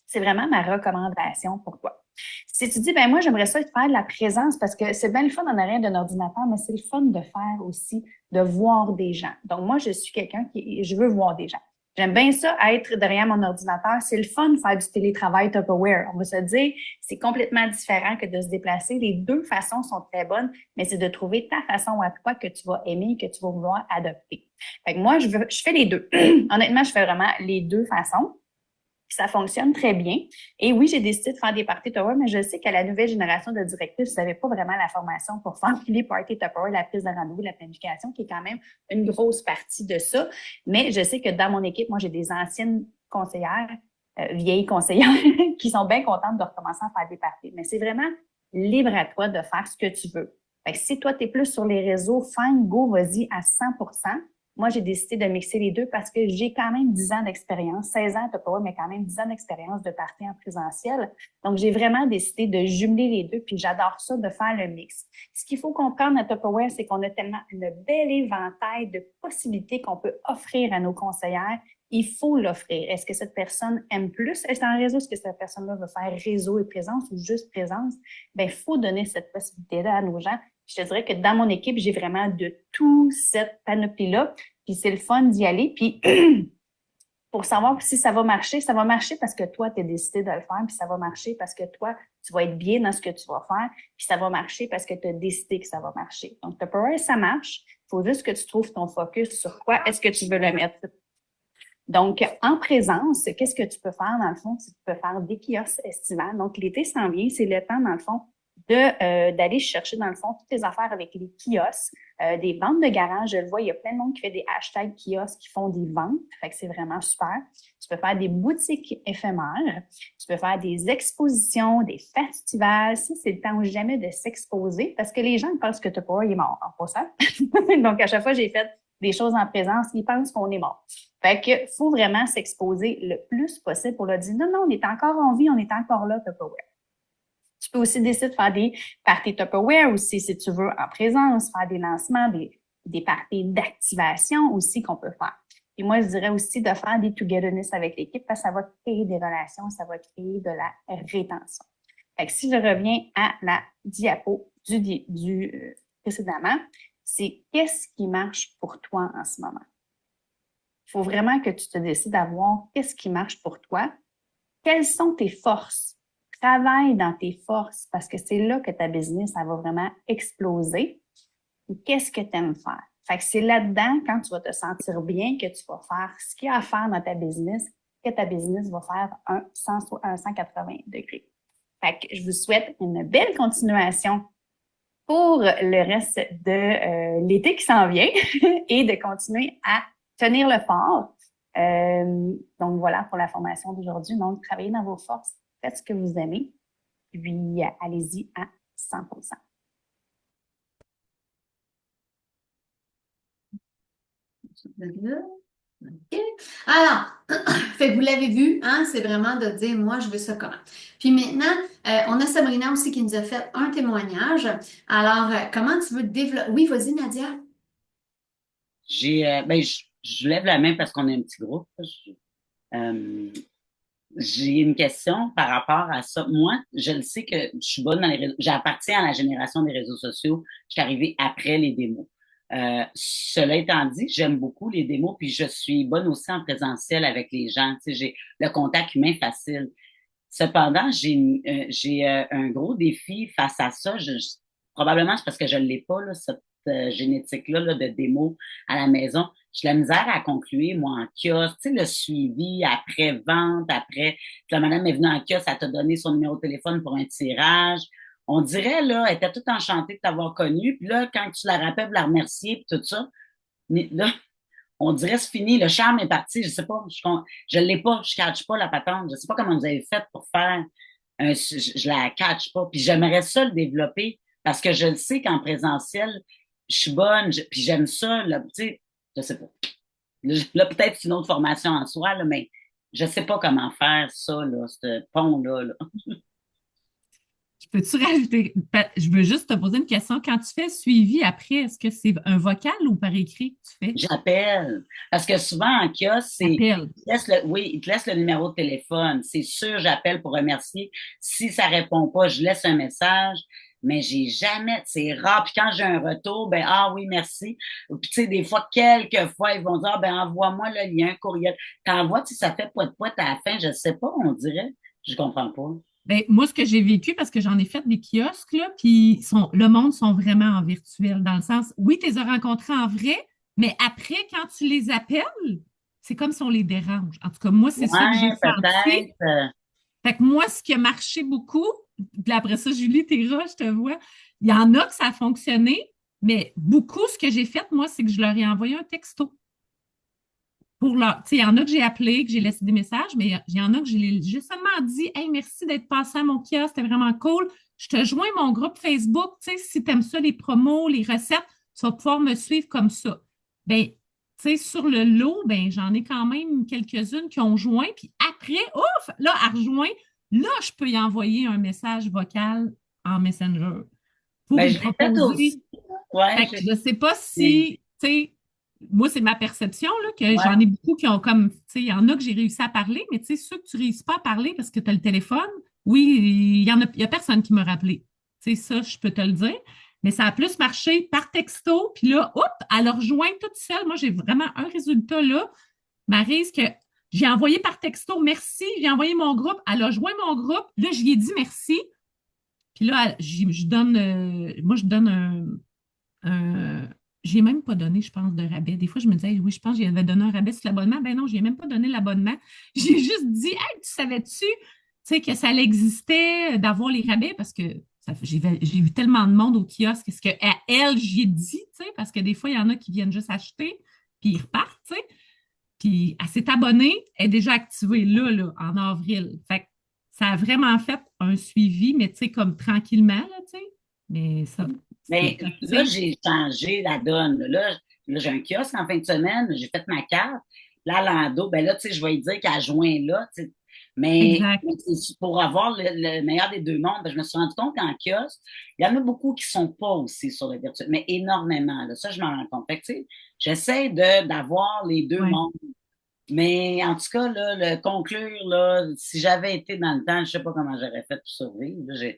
C'est vraiment ma recommandation pour toi. Si tu dis, ben moi, j'aimerais ça faire de la présence parce que c'est bien le fun en arrière d'un ordinateur, mais c'est le fun de faire aussi, de voir des gens. Donc, moi, je suis quelqu'un je veux voir des gens. J'aime bien ça, être derrière mon ordinateur. C'est le fun de faire du télétravail Tupperware. On va se dire, c'est complètement différent que de se déplacer. Les deux façons sont très bonnes, mais c'est de trouver ta façon à toi que tu vas aimer, que tu vas vouloir adopter. Fait que moi, je fais les deux. Honnêtement, je fais vraiment les deux façons. Ça fonctionne très bien. Et oui, j'ai décidé de faire des parties Tupperware, mais je sais qu'à la nouvelle génération de directrices, vous n'avez pas vraiment la formation pour faire les parties Tupperware, la prise de rendez-vous, la planification, qui est quand même une grosse partie de ça. Mais je sais que dans mon équipe, moi, j'ai des anciennes conseillères, vieilles conseillères, qui sont bien contentes de recommencer à faire des parties. Mais c'est vraiment libre à toi de faire ce que tu veux. Fait que si toi, tu es plus sur les réseaux, fine, go, vas-y à 100%. Moi, j'ai décidé de mixer les deux parce que j'ai quand même 10 ans d'expérience, 16 ans, pas, mais quand même 10 ans d'expérience de partie en présentiel. Donc, j'ai vraiment décidé de jumeler les deux, puis j'adore ça, de faire le mix. Ce qu'il faut comprendre à Tupperware, c'est qu'on a tellement une belle éventail de possibilités qu'on peut offrir à nos conseillères. Il faut l'offrir. Est-ce que cette personne aime plus être en réseau? Est-ce que cette personne-là veut faire réseau et présence ou juste présence? Ben, il faut donner cette possibilité-là à nos gens. Je te dirais que dans mon équipe, j'ai vraiment de tout cette panoplie-là. Puis c'est le fun d'y aller. Puis pour savoir si ça va marcher parce que toi, tu as décidé de le faire. Puis ça va marcher parce que toi, tu vas être bien dans ce que tu vas faire. Puis ça va marcher parce que tu as décidé que ça va marcher. Donc, Tupperware, ça marche. Il faut juste que tu trouves ton focus sur quoi est-ce que tu veux le mettre. Donc, en présence, qu'est-ce que tu peux faire dans le fond? Tu peux faire des kiosques estivales. Donc, l'été s'en vient. C'est le temps, dans le fond, d'aller chercher, dans le fond, toutes tes affaires avec les kiosques, des ventes de garage. Je le vois, il y a plein de monde qui fait des hashtags kiosques qui font des ventes. Fait que c'est vraiment super. Tu peux faire des boutiques éphémères. Tu peux faire des expositions, des festivals. Ça, c'est le temps ou jamais de s'exposer parce que les gens pensent que Tupperware est mort en passant. Donc, à chaque fois, j'ai fait des choses en présence, ils pensent qu'on est mort. Fait que faut vraiment s'exposer le plus possible pour leur dire non, on est encore en vie, on est encore là, Tupperware. Tu peux aussi décider de faire des parties Tupperware aussi, si tu veux, en présence, faire des lancements, des parties d'activation aussi qu'on peut faire. Et moi, je dirais aussi de faire des togetherness avec l'équipe parce que ça va créer des relations, ça va créer de la rétention. Fait que si je reviens à la diapo du précédemment, c'est qu'est-ce qui marche pour toi en ce moment? Il faut vraiment que tu te décides à voir qu'est-ce qui marche pour toi. Quelles sont tes forces? Travaille dans tes forces parce que c'est là que ta business, ça va vraiment exploser. Qu'est-ce que tu aimes faire? Fait que c'est là-dedans, quand tu vas te sentir bien, que tu vas faire ce qu'il y a à faire dans ta business, que ta business va faire un 180 degrés. Fait que je vous souhaite une belle continuation pour le reste de l'été qui s'en vient et de continuer à tenir le fort. Donc voilà pour la formation d'aujourd'hui. Donc, travaillez dans vos forces. Faites ce que vous aimez, puis allez-y à 100%. OK. Alors, fait que vous l'avez vu, hein, c'est vraiment de dire, moi, je veux ça comment. Puis maintenant, on a Sabrina aussi qui nous a fait un témoignage. Alors, comment tu veux développer? Oui, vas-y, Nadia. Je lève la main parce qu'on est un petit groupe. J'ai une question par rapport à ça. Moi, je le sais que je suis bonne dans les réseaux. J'appartiens à la génération des réseaux sociaux. Je suis arrivée après les démos. Cela étant dit, j'aime beaucoup les démos, puis je suis bonne aussi en présentiel avec les gens. Tu sais, j'ai le contact humain facile. Cependant, j'ai un gros défi face à ça. Probablement, c'est parce que je l'ai pas, là, cette génétique-là là, de démo à la maison. J'ai la misère à conclure, moi, en kiosque. Tu sais, le suivi après-vente, après, la madame est venue en kiosque, elle t'a donné son numéro de téléphone pour un tirage. On dirait, là, elle était toute enchantée de t'avoir connu. Puis là, quand tu la rappelles pour la remercier, puis tout ça, mais là, on dirait c'est fini, le charme est parti, je sais pas, je l'ai pas, je catch pas la patente, je sais pas comment vous avez fait pour faire je la catch pas, puis j'aimerais ça le développer parce que je le sais qu'en présentiel, je suis bonne, puis j'aime ça, là, tu sais, je sais pas. Là, peut-être c'est une autre formation en soi, là, mais je sais pas comment faire ça, là, ce pont-là, là. Peux-tu rajouter? Je veux juste te poser une question. Quand tu fais suivi après, est-ce que c'est un vocal ou par écrit que tu fais? J'appelle. Parce que souvent en kiosque, Appelle. oui, il te laisse le numéro de téléphone. C'est sûr, j'appelle pour remercier. Si ça répond pas, je laisse un message. Mais j'ai jamais, c'est rare. Puis quand j'ai un retour, ben, ah oui, merci. Puis tu sais, des fois, quelques fois, ils vont dire, ah, ben, envoie-moi le lien, courriel. T'envoies, tu sais, ça fait poète à la fin, je sais pas, on dirait. Je comprends pas. Ben, moi, ce que j'ai vécu, parce que j'en ai fait des kiosques, là, puis le monde sont vraiment en virtuel, dans le sens, oui, tu les as rencontrés en vrai, mais après, quand tu les appelles, c'est comme si on les dérange. En tout cas, moi, c'est ça que j'ai Ouais, senti. peut-être. Fait que moi, ce qui a marché beaucoup, puis après ça, Julie, t'es là, je te vois, il y en a que ça a fonctionné, mais beaucoup, ce que j'ai fait, moi, c'est que je leur ai envoyé un texto. Il y en a que j'ai appelé, que j'ai laissé des messages, mais il y en a que j'ai justement dit, hey, merci d'être passé à mon kiosque, c'était vraiment cool. Je te joins mon groupe Facebook, tu sais, si tu aimes ça, les promos, les recettes, tu vas pouvoir me suivre comme ça. Ben, tu sais, sur le lot, ben, j'en ai quand même quelques-unes qui ont joint, puis après, ouf, là, elle rejoint, là, je peux y envoyer un message vocal en Messenger pour Ben, y je l'ai fait proposer. aussi. Ouais, Fait que je ne sais pas si, tu sais, moi, c'est ma perception, là, que j'en ouais. ai beaucoup qui ont comme, tu sais, il y en a que j'ai réussi à parler, mais tu sais, ceux que tu ne réussis pas à parler parce que tu as le téléphone, oui, il y a personne qui m'a rappelé. Tu sais, ça, je peux te le dire. Mais ça a plus marché par texto, puis là, hop, elle a rejoint toute seule. Moi, j'ai vraiment un résultat là. Maryse, que j'ai envoyé par texto, merci, j'ai envoyé mon groupe, elle a joint mon groupe, là, je lui ai dit merci. Puis là, je donne, moi, je donne j'ai même pas donné, je pense, de rabais. Des fois, je me disais, oui, je pense que j'avais donné un rabais sur l'abonnement. Ben non, je n'ai même pas donné l'abonnement. J'ai juste dit, hey, tu savais-tu, que ça existait d'avoir les rabais parce que j'ai vu tellement de monde au kiosque. Est-ce qu'à elle, j'y ai dit, parce que des fois, il y en a qui viennent juste acheter, puis ils repartent, tu sais. Puis elle s'est abonnée, elle est déjà activée là, en avril. Fait que ça a vraiment fait un suivi, mais tu sais, comme tranquillement, là, tu sais. Mais ça, Mais là, j'ai changé la donne. Là, j'ai un kiosque en fin de semaine, j'ai fait ma carte. Là, Lando, ben là, tu sais, je vais lui dire qu'elle joint là, tu sais. Mais exact. pour avoir le meilleur des deux mondes, ben, je me suis rendu compte qu'en kiosque, il y en a beaucoup qui sont pas aussi sur le virtuel, mais énormément. Là, ça, je m'en rends compte. Fait que, tu sais, j'essaie d'avoir les deux Ouais. mondes. Mais en tout cas, là, le conclure, là, si j'avais été dans le temps, je sais pas comment j'aurais fait pour survivre. Là,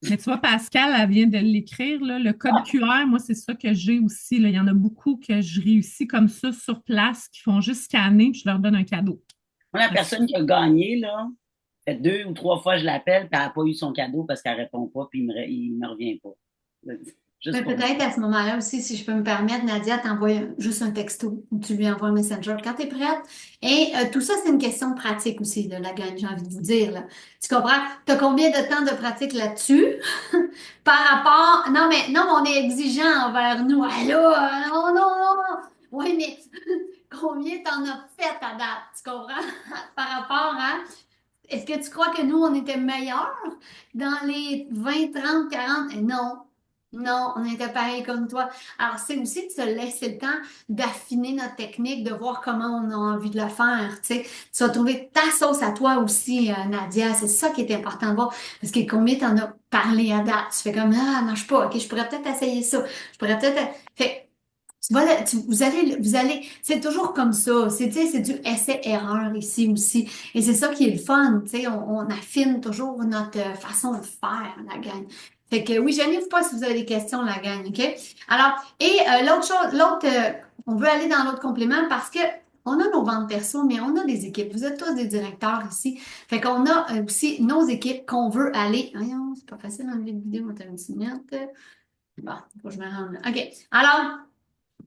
Mais tu vois, Pascal, elle vient de l'écrire, là, le code QR, moi, c'est ça que j'ai aussi. Là. Il y en a beaucoup que je réussis comme ça sur place, qui font juste scanner, puis je leur donne un cadeau. Moi, la personne qui a gagné, là, fait 2 ou 3 fois, je l'appelle, puis elle n'a pas eu son cadeau parce qu'elle répond pas, puis il me revient pas. Juste Mais pour peut-être à ce moment-là aussi, si je peux me permettre, Nadia t'envoie juste un texto ou tu lui envoies un messenger quand tu es prête. Et tout ça, c'est une question de pratique aussi, de la gagne, j'ai envie de vous dire. Là. Tu comprends? Tu as combien de temps de pratique là-dessus par rapport. Non, mais non, on est exigeant envers nous. Allô? Non, non, non, non. Oui, mais combien t'en as fait à date? Tu comprends? Par rapport à. Est-ce que tu crois que nous, on était meilleurs dans les 20, 30, 40? Non. Non, on était pareil comme toi. Alors, c'est aussi de se laisser le temps d'affiner notre technique, de voir comment on a envie de le faire. Tu sais, tu vas trouver ta sauce à toi aussi, Nadia. C'est ça qui est important de voir. Parce que combien t'en as parlé à date? Tu fais comme, ah, marche pas. OK, je pourrais peut-être essayer ça. Je pourrais peut-être. Fait, vous allez, c'est toujours comme ça. C'est, tu sais, c'est du essai-erreur ici aussi. Et c'est ça qui est le fun. Tu sais, on affine toujours notre façon de faire, la gang. Fait que oui, gênez-vous pas si vous avez des questions, la gang, OK? Alors, et on veut aller dans l'autre complément parce que on a nos ventes perso, mais on a des équipes. Vous êtes tous des directeurs ici. Fait qu'on a aussi nos équipes qu'on veut aller. Voyons, c'est pas facile d'enlever une vidéo, attends une petite minute. Bon, faut que je me rende là. OK. Alors,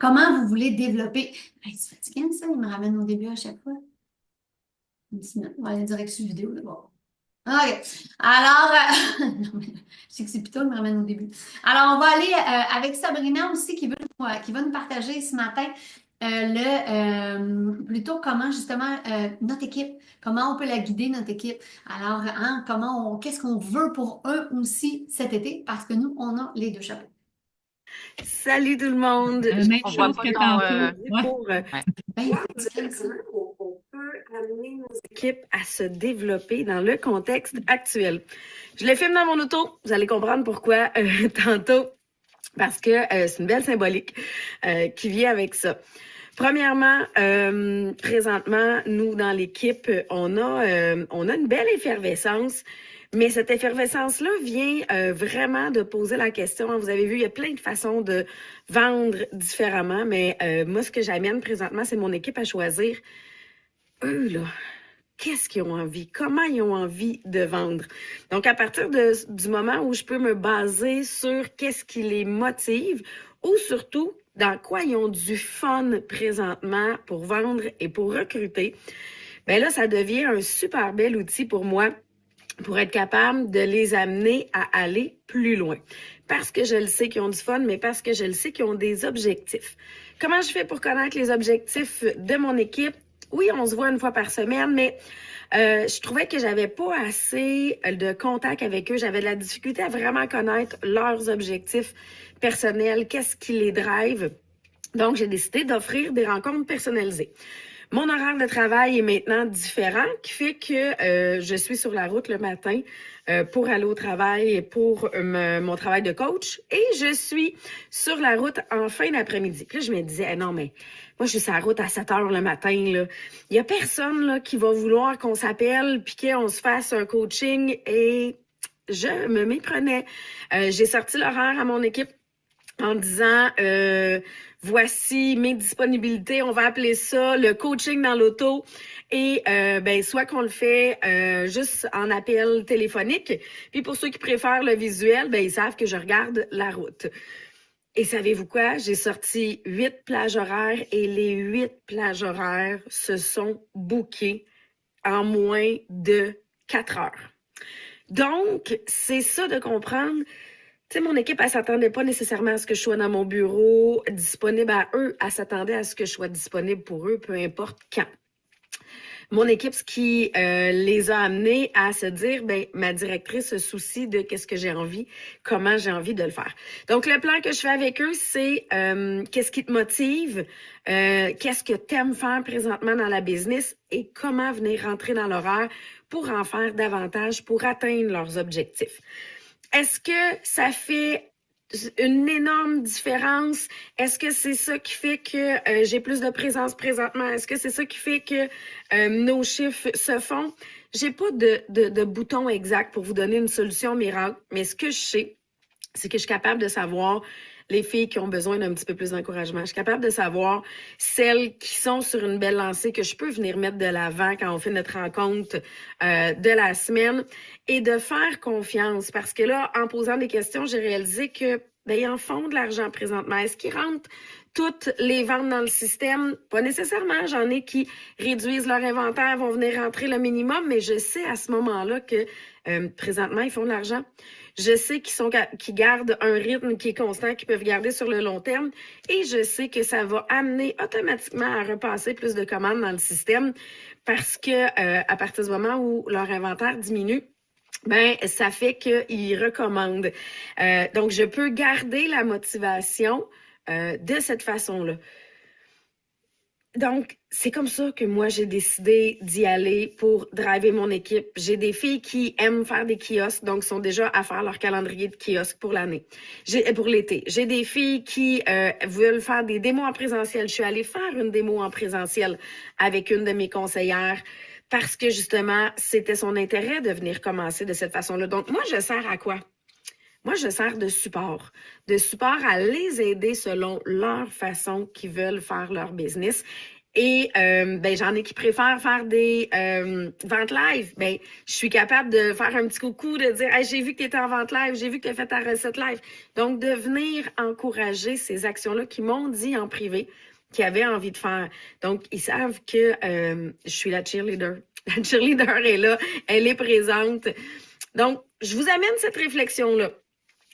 comment vous voulez développer? Hey, c'est fatigant, ça. Il me ramène au début à chaque fois. Une petite minute. On va aller direct sur vidéo d'abord. OK. Alors, non, mais je sais que c'est plutôt, il me ramène au début. Alors, on va aller avec Sabrina aussi qui va nous partager ce matin plutôt comment justement notre équipe, comment on peut la guider, notre équipe. Alors, hein, qu'est-ce qu'on veut pour eux aussi cet été, parce que nous, on a les deux chapeaux. Salut tout le monde! Même On chose voit que tantôt. Ouais. On peut amener nos équipes à se développer dans le contexte actuel. Je le filme dans mon auto, vous allez comprendre pourquoi tantôt, parce que c'est une belle symbolique qui vient avec ça. Premièrement, présentement, nous, dans l'équipe, on a une belle effervescence. Mais cette effervescence-là vient vraiment de poser la question. Vous avez vu, il y a plein de façons de vendre différemment, mais moi, ce que j'amène présentement, c'est mon équipe à choisir. Eux, là, qu'est-ce qu'ils ont envie? Comment ils ont envie de vendre? Donc, à partir du moment où je peux me baser sur qu'est-ce qui les motive ou surtout dans quoi ils ont du fun présentement pour vendre et pour recruter, bien là, ça devient un super bel outil pour moi pour être capable de les amener à aller plus loin. Parce que je le sais qu'ils ont du fun, mais parce que je le sais qu'ils ont des objectifs. Comment je fais pour connaître les objectifs de mon équipe? Oui, on se voit une fois par semaine, mais je trouvais que j'avais pas assez de contact avec eux. J'avais de la difficulté à vraiment connaître leurs objectifs personnels, qu'est-ce qui les drive. Donc, j'ai décidé d'offrir des rencontres personnalisées. Mon horaire de travail est maintenant différent, qui fait que je suis sur la route le matin pour aller au travail et pour mon travail de coach. Et je suis sur la route en fin d'après-midi. Puis là, je me disais, non, mais moi, je suis sur la route à 7 heures le matin. Là. Il n'y a personne là, qui va vouloir qu'on s'appelle puis qu'on se fasse un coaching. Et je me méprenais. J'ai sorti l'horaire à mon équipe en disant... voici mes disponibilités, on va appeler ça le coaching dans l'auto. Et soit qu'on le fait juste en appel téléphonique. Puis pour ceux qui préfèrent le visuel, ils savent que je regarde la route. Et savez-vous quoi? J'ai sorti 8 plages horaires et les 8 plages horaires se sont bookées en moins de 4 heures. Donc, c'est ça de comprendre. Tu sais, mon équipe, elle s'attendait pas nécessairement à ce que je sois dans mon bureau, disponible à eux. Elle s'attendait à ce que je sois disponible pour eux, peu importe quand. Mon équipe, ce qui les a amenés à se dire, ma directrice se soucie de qu'est-ce que j'ai envie, comment j'ai envie de le faire. Donc, le plan que je fais avec eux, c'est qu'est-ce qui te motive, qu'est-ce que tu aimes faire présentement dans la business et comment venir rentrer dans l'horaire pour en faire davantage, pour atteindre leurs objectifs. Est-ce que ça fait une énorme différence? Est-ce que c'est ça qui fait que j'ai plus de présence présentement? Est-ce que c'est ça qui fait que nos chiffres se font? J'ai pas de bouton exact pour vous donner une solution miracle, mais ce que je sais, c'est que je suis capable de savoir les filles qui ont besoin d'un petit peu plus d'encouragement. Je suis capable de savoir celles qui sont sur une belle lancée que je peux venir mettre de l'avant quand on fait notre rencontre de la semaine et de faire confiance. Parce que là, en posant des questions, j'ai réalisé que ils en font de l'argent présentement. Est-ce qu'ils rentrent toutes les ventes dans le système? Pas nécessairement. J'en ai qui réduisent leur inventaire, vont venir rentrer le minimum, mais je sais à ce moment-là que présentement, ils font de l'argent. Je sais qu'ils gardent un rythme qui est constant, qu'ils peuvent garder sur le long terme. Et je sais que ça va amener automatiquement à repasser plus de commandes dans le système parce que à partir du moment où leur inventaire diminue, ça fait qu'ils recommandent. Donc, je peux garder la motivation de cette façon-là. Donc, c'est comme ça que moi, j'ai décidé d'y aller pour driver mon équipe. J'ai des filles qui aiment faire des kiosques, donc sont déjà à faire leur calendrier de kiosques pour l'année, pour l'été. J'ai des filles qui veulent faire des démos en présentiel. Je suis allée faire une démo en présentiel avec une de mes conseillères parce que, justement, c'était son intérêt de venir commencer de cette façon-là. Donc, moi, je sers à quoi? Moi, je sers de support à les aider selon leur façon qu'ils veulent faire leur business. Et j'en ai qui préfèrent faire des ventes live. Ben, je suis capable de faire un petit coucou, de dire hey, j'ai vu que tu étais en vente live, j'ai vu que tu as fait ta recette live. Donc, de venir encourager ces actions-là qui m'ont dit en privé qu'ils avaient envie de faire. Donc, ils savent que je suis la cheerleader. La cheerleader est là, elle est présente. Donc, je vous amène cette réflexion-là.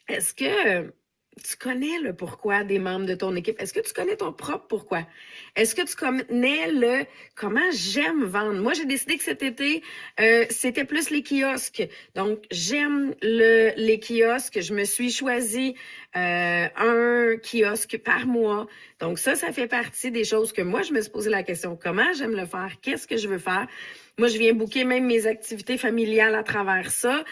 Est-ce que tu connais le pourquoi des membres de ton équipe? Est-ce que tu connais ton propre pourquoi? Est-ce que tu connais le comment j'aime vendre? Moi, j'ai décidé que cet été, c'était plus les kiosques. Donc, j'aime les kiosques. Je me suis choisi un kiosque par mois. Donc, ça fait partie des choses que moi, je me suis posé la question. Comment j'aime le faire? Qu'est-ce que je veux faire? Moi, je viens booker même mes activités familiales à travers ça.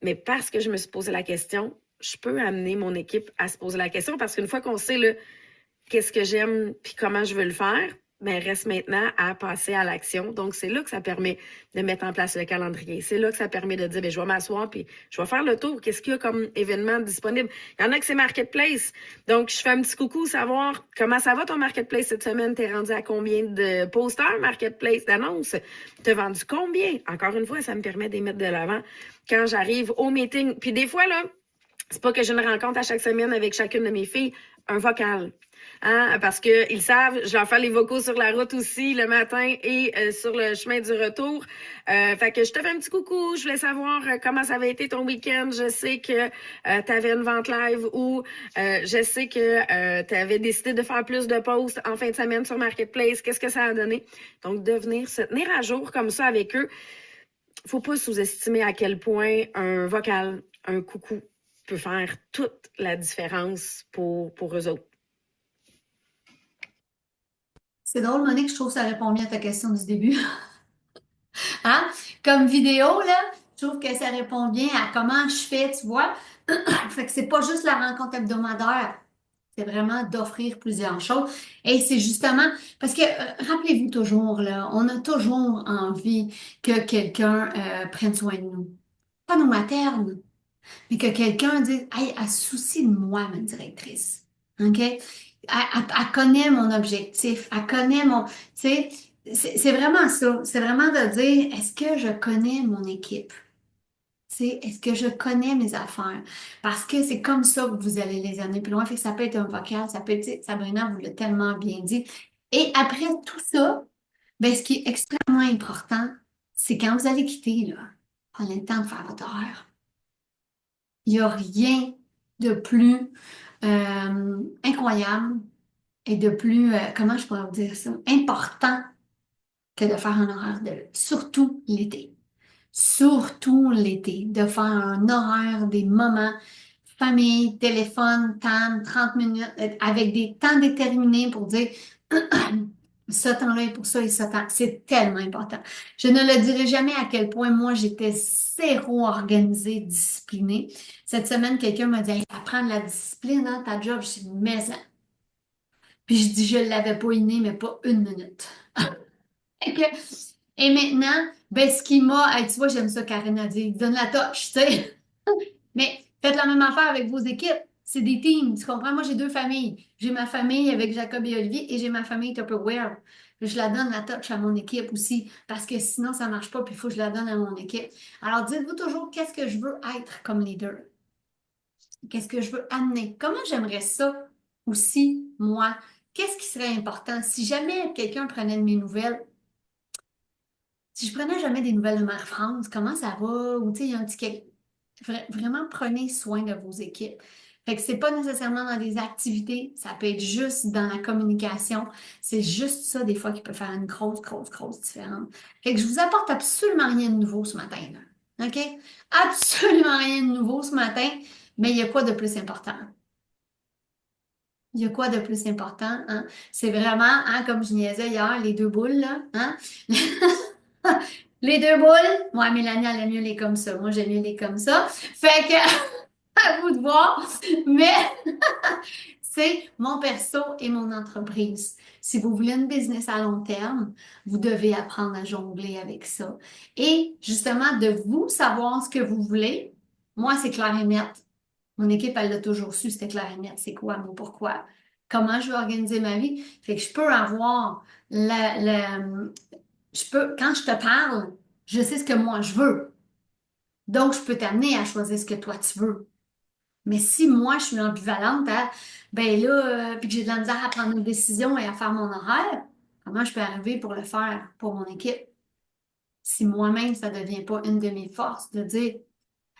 Mais parce que je me suis posé la question, je peux amener mon équipe à se poser la question parce qu'une fois qu'on sait qu'est-ce que j'aime puis comment je veux le faire, ben reste maintenant à passer à l'action. Donc, c'est là que ça permet de mettre en place le calendrier. C'est là que ça permet de dire, je vais m'asseoir puis je vais faire le tour. Qu'est-ce qu'il y a comme événement disponible? Il y en a que c'est Marketplace. Donc, je fais un petit coucou, savoir comment ça va ton Marketplace cette semaine. T'es rendu à combien de posters Marketplace, d'annonces? T'as vendu combien? Encore une fois, ça me permet de les mettre de l'avant quand j'arrive au meeting. Puis des fois, là, c'est pas que j'ai une rencontre à chaque semaine avec chacune de mes filles, un vocal. Hein, parce qu'ils savent, je leur fais les vocaux sur la route aussi le matin et sur le chemin du retour. Fait que je te fais un petit coucou, je voulais savoir comment ça avait été ton week-end. Je sais que tu avais une vente live ou je sais que tu avais décidé de faire plus de posts en fin de semaine sur Marketplace. Qu'est-ce que ça a donné? Donc, de venir se tenir à jour comme ça avec eux, faut pas sous-estimer à quel point un vocal, un coucou peut faire toute la différence pour eux autres. C'est drôle, Monique, je trouve que ça répond bien à ta question du début. Hein? Comme vidéo, là, je trouve que ça répond bien à comment je fais, tu vois. Fait que c'est pas juste la rencontre hebdomadaire, c'est vraiment d'offrir plusieurs choses. Et c'est justement, parce que rappelez-vous toujours, là, on a toujours envie que quelqu'un prenne soin de nous. Pas nos maternes, mais que quelqu'un dise, hey, elle se soucie de moi, ma directrice. OK? Elle connaît mon objectif, elle connaît mon, tu sais, c'est vraiment ça. C'est vraiment de dire, est-ce que je connais mon équipe? Tu sais, est-ce que je connais mes affaires? Parce que c'est comme ça que vous allez les amener plus loin. Fait que ça peut être un vocal, ça peut être, tu sais, Sabrina vous l'a tellement bien dit. Et après tout ça, ben, ce qui est extrêmement important, c'est quand vous allez quitter, là, prenez le temps de faire votre heure. Il n'y a rien de plus incroyable et de plus, comment je pourrais vous dire ça, important que de faire un horaire de lutte, surtout l'été. Surtout l'été, de faire un horaire des moments, famille, téléphone, temps, 30 minutes, avec des temps déterminés pour dire ce temps-là est pour ça et ce temps. C'est tellement important. Je ne le dirai jamais à quel point moi j'étais zéro organisée, disciplinée. Cette semaine, quelqu'un m'a dit hey, apprends de la discipline, hein, ta job, je suis maison. Puis je dis je ne l'avais pas inné, mais pas une minute. Et maintenant, ben, ce qui m'a. Hey, tu vois, j'aime ça, Karine a dit, donne la touche, tu sais. Mais faites la même affaire avec vos équipes. C'est des teams, tu comprends? Moi, j'ai deux familles. J'ai ma famille avec Jacob et Olivier et j'ai ma famille Tupperware. Je la donne la touch à mon équipe aussi parce que sinon, ça ne marche pas puis il faut que je la donne à mon équipe. Alors, dites-vous toujours qu'est-ce que je veux être comme leader? Qu'est-ce que je veux amener? Comment j'aimerais ça aussi, moi? Qu'est-ce qui serait important? Si jamais quelqu'un prenait de mes nouvelles, si je prenais jamais des nouvelles de Mère France, comment ça va? Ou tu sais, il y a un petit. Vraiment, prenez soin de vos équipes. Fait que c'est pas nécessairement dans des activités, ça peut être juste dans la communication. C'est juste ça, des fois, qui peut faire une grosse, grosse, grosse différence. Fait que je vous apporte absolument rien de nouveau ce matin, là. OK? Absolument rien de nouveau ce matin, mais il y a quoi de plus important? Il y a quoi de plus important, hein? C'est vraiment, hein, comme je niaisais hier, les deux boules, là, hein? Les deux boules, moi, Mélanie, elle aime mieux les comme ça. Moi, j'aime mieux les comme ça. Fait que, à vous de voir. Mais, c'est mon perso et mon entreprise. Si vous voulez une business à long terme, vous devez apprendre à jongler avec ça. Et justement, de vous savoir ce que vous voulez, Moi, c'est clair et net. Mon équipe, elle l'a toujours su, c'était clair et net. C'est quoi, mon pourquoi? Comment je veux organiser ma vie? Fait que je peux avoir quand je te parle, je sais ce que moi je veux. Donc, je peux t'amener à choisir ce que toi tu veux. Mais si moi, je suis ambivalente ben là, puis que j'ai de la misère à prendre une décision et à faire mon horaire, comment je peux arriver pour le faire pour mon équipe? Si moi-même, ça ne devient pas une de mes forces de dire,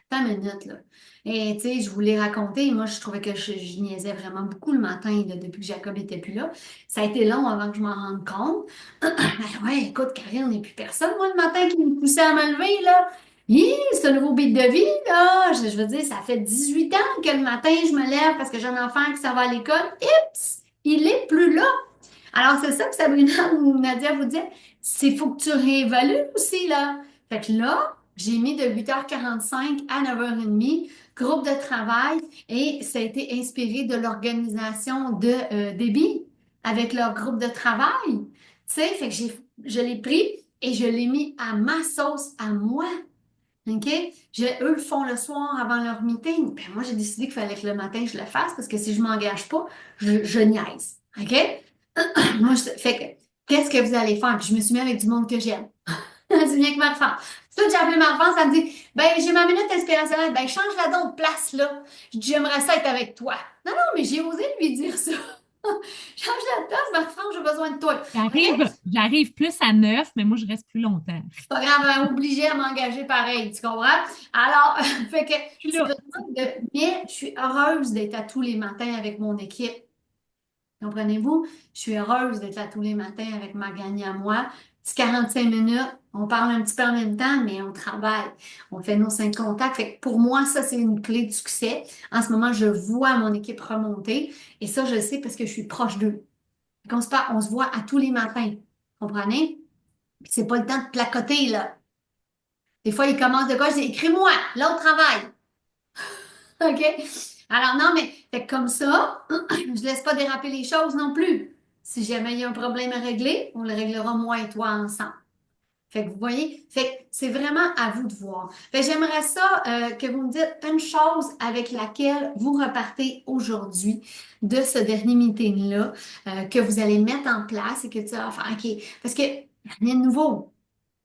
attends une minute, là. Et tu sais, je voulais raconter, moi, je trouvais que je niaisais vraiment beaucoup le matin, là, depuis que Jacob était plus là. Ça a été long avant que je m'en rende compte. Ben ouais, écoute, Karine, il n'y a plus personne, moi, le matin, qui me poussait à me lever, là. Hi, c'est un nouveau beat de vie, là. Je veux dire, ça fait 18 ans que le matin, je me lève parce que j'ai un enfant qui s'en va à l'école. Ips, il est plus là. Alors, c'est ça que Sabrina ou Nadia vous dit, c'est faut que tu réévalues aussi, là. Fait que là, j'ai mis de 8h45 à 9h30, groupe de travail, et ça a été inspiré de l'organisation de Déby avec leur groupe de travail. Tu sais, fait que je l'ai pris et je l'ai mis à ma sauce, à moi. OK? Eux le font le soir avant leur meeting. Ben, moi, j'ai décidé qu'il fallait que le matin, je le fasse parce que si je m'engage pas, je niaise. OK? Moi, fait que, qu'est-ce que vous allez faire? Puis je me suis mis avec du monde que j'aime. C'est bien que Marfan. C'est j'ai appelé Marfan, ça me dit, ben, j'ai ma minute inspirationnelle. Ben, change-la donc de place, là. Je dis, j'aimerais ça être avec toi. Non, non, mais j'ai osé lui dire ça. Change la place, Marfan, j'ai besoin de toi. J'arrive plus à 9, mais moi, je reste plus longtemps. C'est pas grave, hein, obligé à m'engager pareil, tu comprends? Alors, fait que, Puis c'est là, vraiment mais je suis heureuse d'être à tous les matins avec mon équipe. Comprenez-vous? Je suis heureuse d'être là tous les matins avec ma gagne à moi. Petit 45 minutes, on parle un petit peu en même temps, mais on travaille. On fait nos 5 contacts. Fait que pour moi, ça, c'est une clé de succès. En ce moment, je vois mon équipe remonter. Et ça, je le sais parce que je suis proche d'eux. Fait on se voit à tous les matins. Comprenez? Puis c'est pas le temps de placoter, là. Des fois, ils commencent de quoi? Je dis, écris-moi, là, on travaille. OK? Alors, non, mais fait que comme ça, je laisse pas déraper les choses non plus. Si jamais il y a un problème à régler, on le réglera moi et toi ensemble. Fait que vous voyez, fait que c'est vraiment à vous de voir. Fait que j'aimerais ça que vous me dites une chose avec laquelle vous repartez aujourd'hui de ce dernier meeting-là, que vous allez mettre en place et que tu vas faire, OK, parce que rien de nouveau.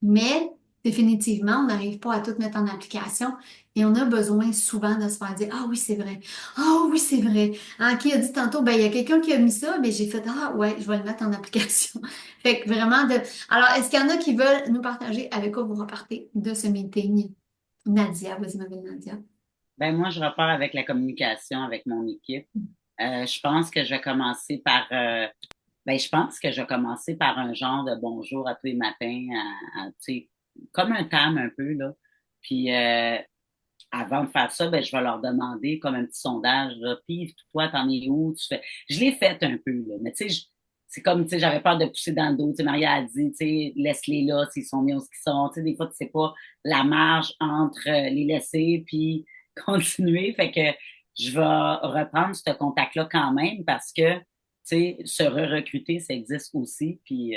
Mais définitivement, on n'arrive pas à tout mettre en application et on a besoin souvent de se faire dire, ah oui, c'est vrai. Ah oui, c'est vrai. Hein, qui a dit tantôt, ben, il y a quelqu'un qui a mis ça, mais j'ai fait, ah ouais, je vais le mettre en application. Fait que vraiment de. Alors, est-ce qu'il y en a qui veulent nous partager avec quoi vous repartez de ce meeting? Nadia, vas-y, ma belle Nadia. Ben moi, je repars avec la communication avec mon équipe. Je pense que je vais commencer par je pense que je vais commencer par un genre de bonjour à tous les matins, tu sais, comme un TAM un peu, là. Puis avant de faire ça, ben, je vais leur demander comme un petit sondage, là, puis toi, t'en es où? Tu fais. Je l'ai fait un peu, là, mais tu sais, c'est comme, tu sais, j'avais peur de pousser dans le dos. Tu sais, Maria a dit, tu sais, laisse-les là, s'ils sont bien où ils sont. Tu sais, des fois, tu sais pas la marge entre les laisser puis continuer. Fait que je vais reprendre ce contact-là quand même parce que, tu sais, se re-recruter, ça existe aussi. Puis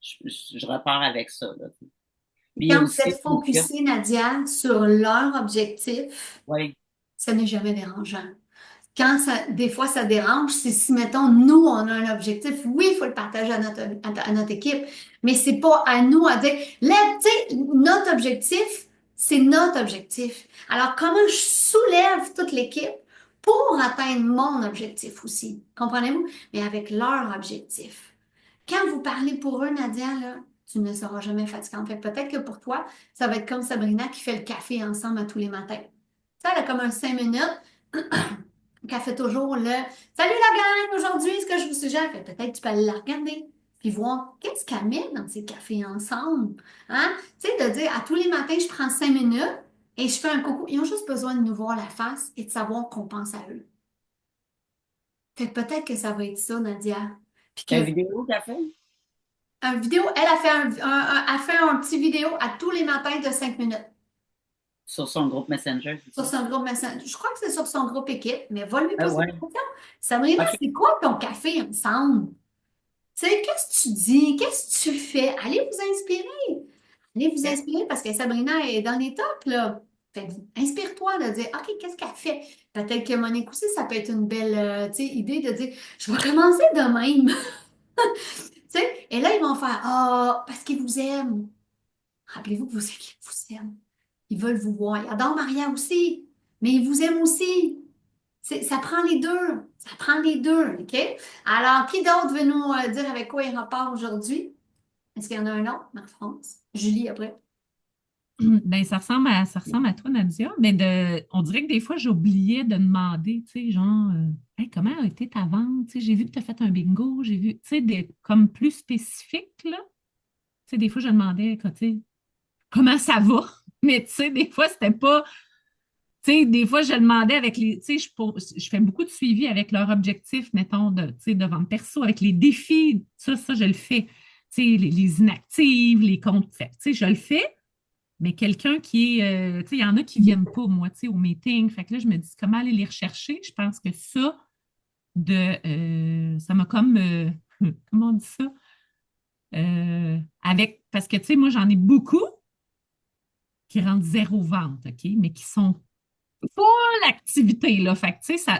je repars avec ça, là. Puis Quand vous aussi, êtes focusé, Nadia, sur leur objectif, oui, ça n'est jamais dérangeant. Quand des fois, ça dérange, c'est si, mettons, nous, on a un objectif, oui, il faut le partager à notre équipe, mais c'est pas à nous à dire, là, tu sais, notre objectif, c'est notre objectif. Alors, comment je soulève toute l'équipe pour atteindre mon objectif aussi? Comprenez-vous? Mais avec leur objectif. Quand vous parlez pour eux, Nadia, là, tu ne seras jamais fatigante. Fait que peut-être que pour toi, ça va être comme Sabrina qui fait le café ensemble à tous les matins. Ça, elle a comme un 5 minutes qu'elle fait toujours le Salut la gang, aujourd'hui, ce que je vous suggère, fait peut-être tu peux aller la regarder puis voir qu'est-ce qu'elle met dans ces cafés ensemble. Hein? Tu sais, de dire à tous les matins, je prends 5 minutes et je fais un coucou. Ils ont juste besoin de nous voir la face et de savoir qu'on pense à eux. Fait que peut-être que ça va être ça, Nadia. Puis la que vidéo qu'elle fait. une vidéo, elle a fait a fait un petit vidéo à tous les matins de 5 minutes. Sur son groupe Messenger, c'est Sur ça? son groupe Messenger. Je crois que c'est sur son groupe équipe, mais va lui Ah poser ouais. la question. Sabrina, OK. c'est quoi ton café ensemble? Tu sais, qu'est-ce que tu dis? Qu'est-ce que tu fais? Allez vous inspirer. Allez vous inspirer parce que Sabrina est dans les tops, là. Fait que inspire-toi de dire, OK, qu'est-ce qu'elle fait? Peut-être que Monique aussi, ça peut être une belle idée de dire, je vais commencer de même. Tu sais, et là, ils vont faire, ah, parce qu'ils vous aiment. Rappelez-vous que vos équipes vous aiment. Ils veulent vous voir. Ils adorent Maria aussi, mais ils vous aiment aussi. Ça prend les deux. Ça prend les deux, OK? Alors, qui d'autre veut nous dire avec quoi il repart aujourd'hui? Est-ce qu'il y en a un autre, Marc-France? Julie, après. Ben, ça ressemble à toi, Nadia, mais on dirait que des fois, j'oubliais de demander, tu sais, genre, Hey, comment a été ta vente? Tu sais, j'ai vu que tu as fait un bingo, j'ai vu, tu sais, comme plus spécifique, là. Tu sais, des fois, je demandais, tu sais, comment ça va? Mais tu sais, des fois, c'était pas, tu sais, des fois, je demandais avec les, tu sais, je fais beaucoup de suivi avec leur objectif, mettons, tu sais, de vente perso, avec les défis, ça, je le fais. Tu sais, les inactives, les comptes faits, tu sais, je le fais. Mais quelqu'un qui est, tu sais, il y en a qui ne viennent pas, moi, tu sais, au meeting. Fait que là, je me dis comment aller les rechercher. Je pense que ça m'a comme, comment on dit ça? Parce que, tu sais, moi, j'en ai beaucoup qui rendent zéro vente, OK, mais qui sont full activité, là. Fait que, tu sais,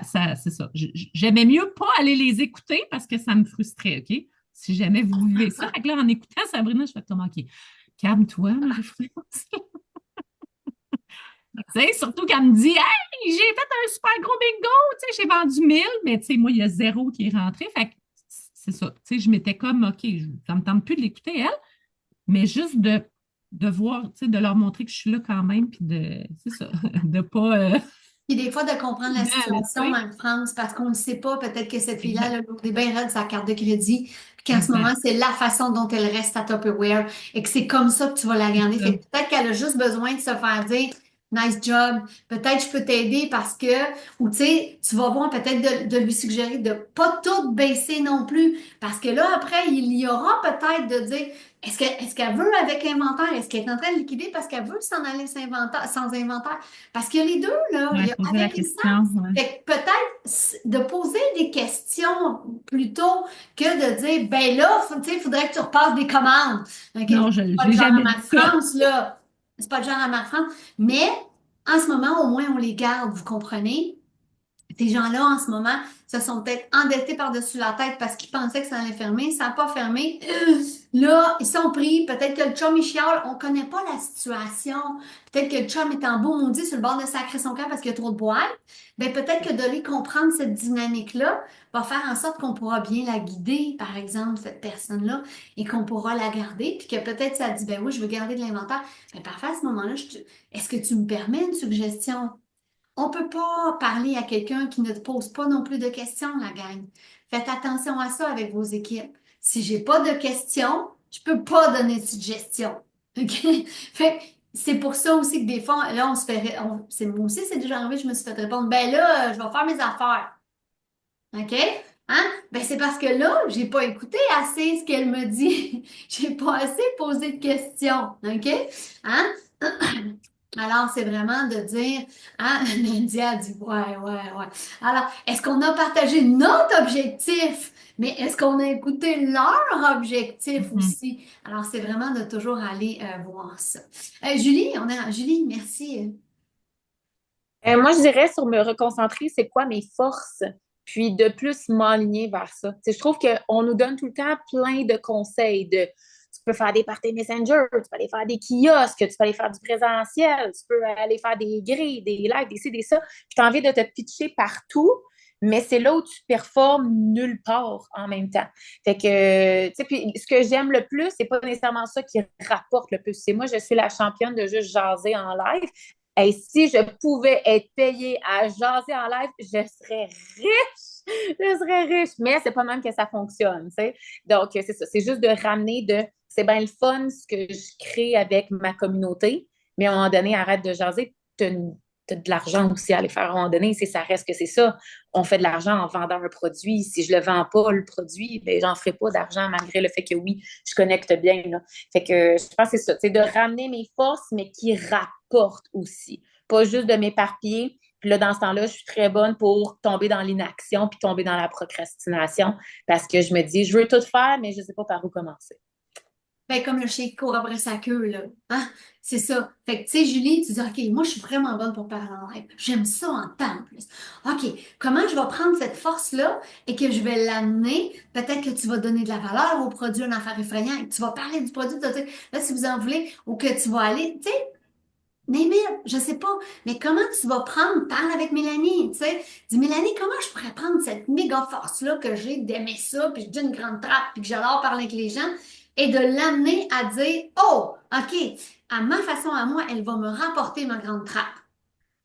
c'est ça. J'aimais mieux pas aller les écouter parce que ça me frustrait, OK? Si jamais vous vivez ça. Fait que là, en écoutant Sabrina, je fais comme, OK, calme-toi, Marie-France. Tu sais, surtout qu'elle me dit, hey, j'ai fait un super gros bingo, tu sais, j'ai vendu 1000, mais tu sais, moi, il y a zéro qui est rentré. Fait que c'est ça. Tu sais, je m'étais comme, OK, ça ne me tente plus de l'écouter, elle, mais juste de voir, tu sais, de leur montrer que je suis là quand même, puis c'est ça, de pas. Puis des fois, de comprendre la situation, oui. Marie-France, parce qu'on ne sait pas, peut-être que cette fille-là, Exact. elle a lourdé bien raide sa carte de crédit, puis qu'en ce moment, c'est la façon dont elle reste à Tupperware, et que c'est comme ça que tu vas la garder. Fait que peut-être qu'elle a juste besoin de se faire dire, nice job, peut-être je peux t'aider parce que, ou tu sais, tu vas voir peut-être de lui suggérer de pas tout baisser non plus, parce que là, après, il y aura peut-être de dire, est-ce qu'elle veut avec inventaire? Est-ce qu'elle est en train de liquider parce qu'elle veut s'en aller sans inventaire? Parce qu'il y a les deux, là. Il Ouais, y a poser la avec et question. sans. Ouais. Fait que peut-être de poser des questions plutôt que de dire, ben là, tu sais, il faudrait que tu repasses des commandes. OK? Non, C'est je pas l'ai le genre à jamais dit ça. Marc-France, là. C'est pas le genre à Marc-France. Mais en ce moment, au moins, on les garde, vous comprenez? Ces gens-là, en ce moment, se sont peut-être endettés par-dessus la tête parce qu'ils pensaient que ça allait fermer. Ça n'a pas fermé. Là, ils sont pris. Peut-être que le chum, il chiale. On ne connaît pas la situation. Peut-être que le chum est en beau maudit sur le bord de sacrer son cœur parce qu'il y a trop de boîtes. Ben, peut-être que de lui comprendre cette dynamique-là va faire en sorte qu'on pourra bien la guider, par exemple, cette personne-là, et qu'on pourra la garder. Puis que peut-être ça dit, ben oui, je veux garder de l'inventaire. Ben, parfait, à ce moment-là, est-ce que tu me permets une suggestion? On ne peut pas parler à quelqu'un qui ne te pose pas non plus de questions, la gang. Faites attention à ça avec vos équipes. Si j'ai pas de questions, je peux pas donner de suggestions. OK? Fait que c'est pour ça aussi que des fois, là, on se fait, moi aussi, c'est déjà arrivé, je me suis fait répondre, ben là, je vais faire mes affaires. OK? Hein? Ben c'est parce que là, j'ai pas écouté assez ce qu'elle me dit. J'ai pas assez posé de questions. OK? Hein? Alors, c'est vraiment de dire, hein, Nadia a dit, ouais, ouais, ouais. Alors, est-ce qu'on a partagé notre objectif, mais est-ce qu'on a écouté leur objectif aussi? Alors, c'est vraiment de toujours aller voir ça. Julie, Julie, merci. Moi, je dirais sur me reconcentrer, c'est quoi mes forces, puis de plus m'aligner vers ça. Tu sais, je trouve qu'on nous donne tout le temps plein de conseils tu peux faire des parties Messenger, tu peux aller faire des kiosques, tu peux aller faire du présentiel, tu peux aller faire des grilles, des lives, des ci, des ça. Puis tu as envie de te pitcher partout, mais c'est là où tu performes nulle part en même temps. Fait que, tu sais, puis ce que j'aime le plus, c'est pas nécessairement ça qui rapporte le plus. C'est moi, je suis la championne de juste jaser en live. Et si je pouvais être payée à jaser en live, je serais riche. Je serais riche. Mais c'est pas même que ça fonctionne, tu sais. Donc, c'est ça. C'est juste de ramener c'est bien le fun ce que je crée avec ma communauté, mais à un moment donné, arrête de jaser. T'as de l'argent aussi à aller faire à un moment donné. Ça reste que c'est ça. On fait de l'argent en vendant un produit. Si je le vends pas, le produit, ben, j'en ferai pas d'argent malgré le fait que oui, je connecte bien, là. Fait que je pense que c'est ça. C'est de ramener mes forces, mais qui rapportent aussi. Pas juste de m'éparpiller. Puis là, dans ce temps-là, je suis très bonne pour tomber dans l'inaction puis tomber dans la procrastination parce que je me dis, je veux tout faire, mais je ne sais pas par où commencer. Ben, comme le chien qui court après sa queue, là. Hein? C'est ça. Fait que, tu sais, Julie, tu dis, OK, moi, je suis vraiment bonne pour parler en live. J'aime ça en temps en plus. OK, comment je vais prendre cette force-là et que je vais l'amener? Peut-être que tu vas donner de la valeur au produit, une affaire effrayant, et que tu vas parler du produit, tu vas dire, là, si vous en voulez, ou que tu vas aller, tu sais, name it, je sais pas, mais comment tu vas prendre, parle avec Mélanie, tu sais, dis Mélanie, comment je pourrais prendre cette méga force-là que j'ai d'aimer ça, puis je dis une grande trappe, puis que j'adore parler avec les gens, et de l'amener à dire, oh, OK, à ma façon, à moi, elle va me rapporter ma grande trappe.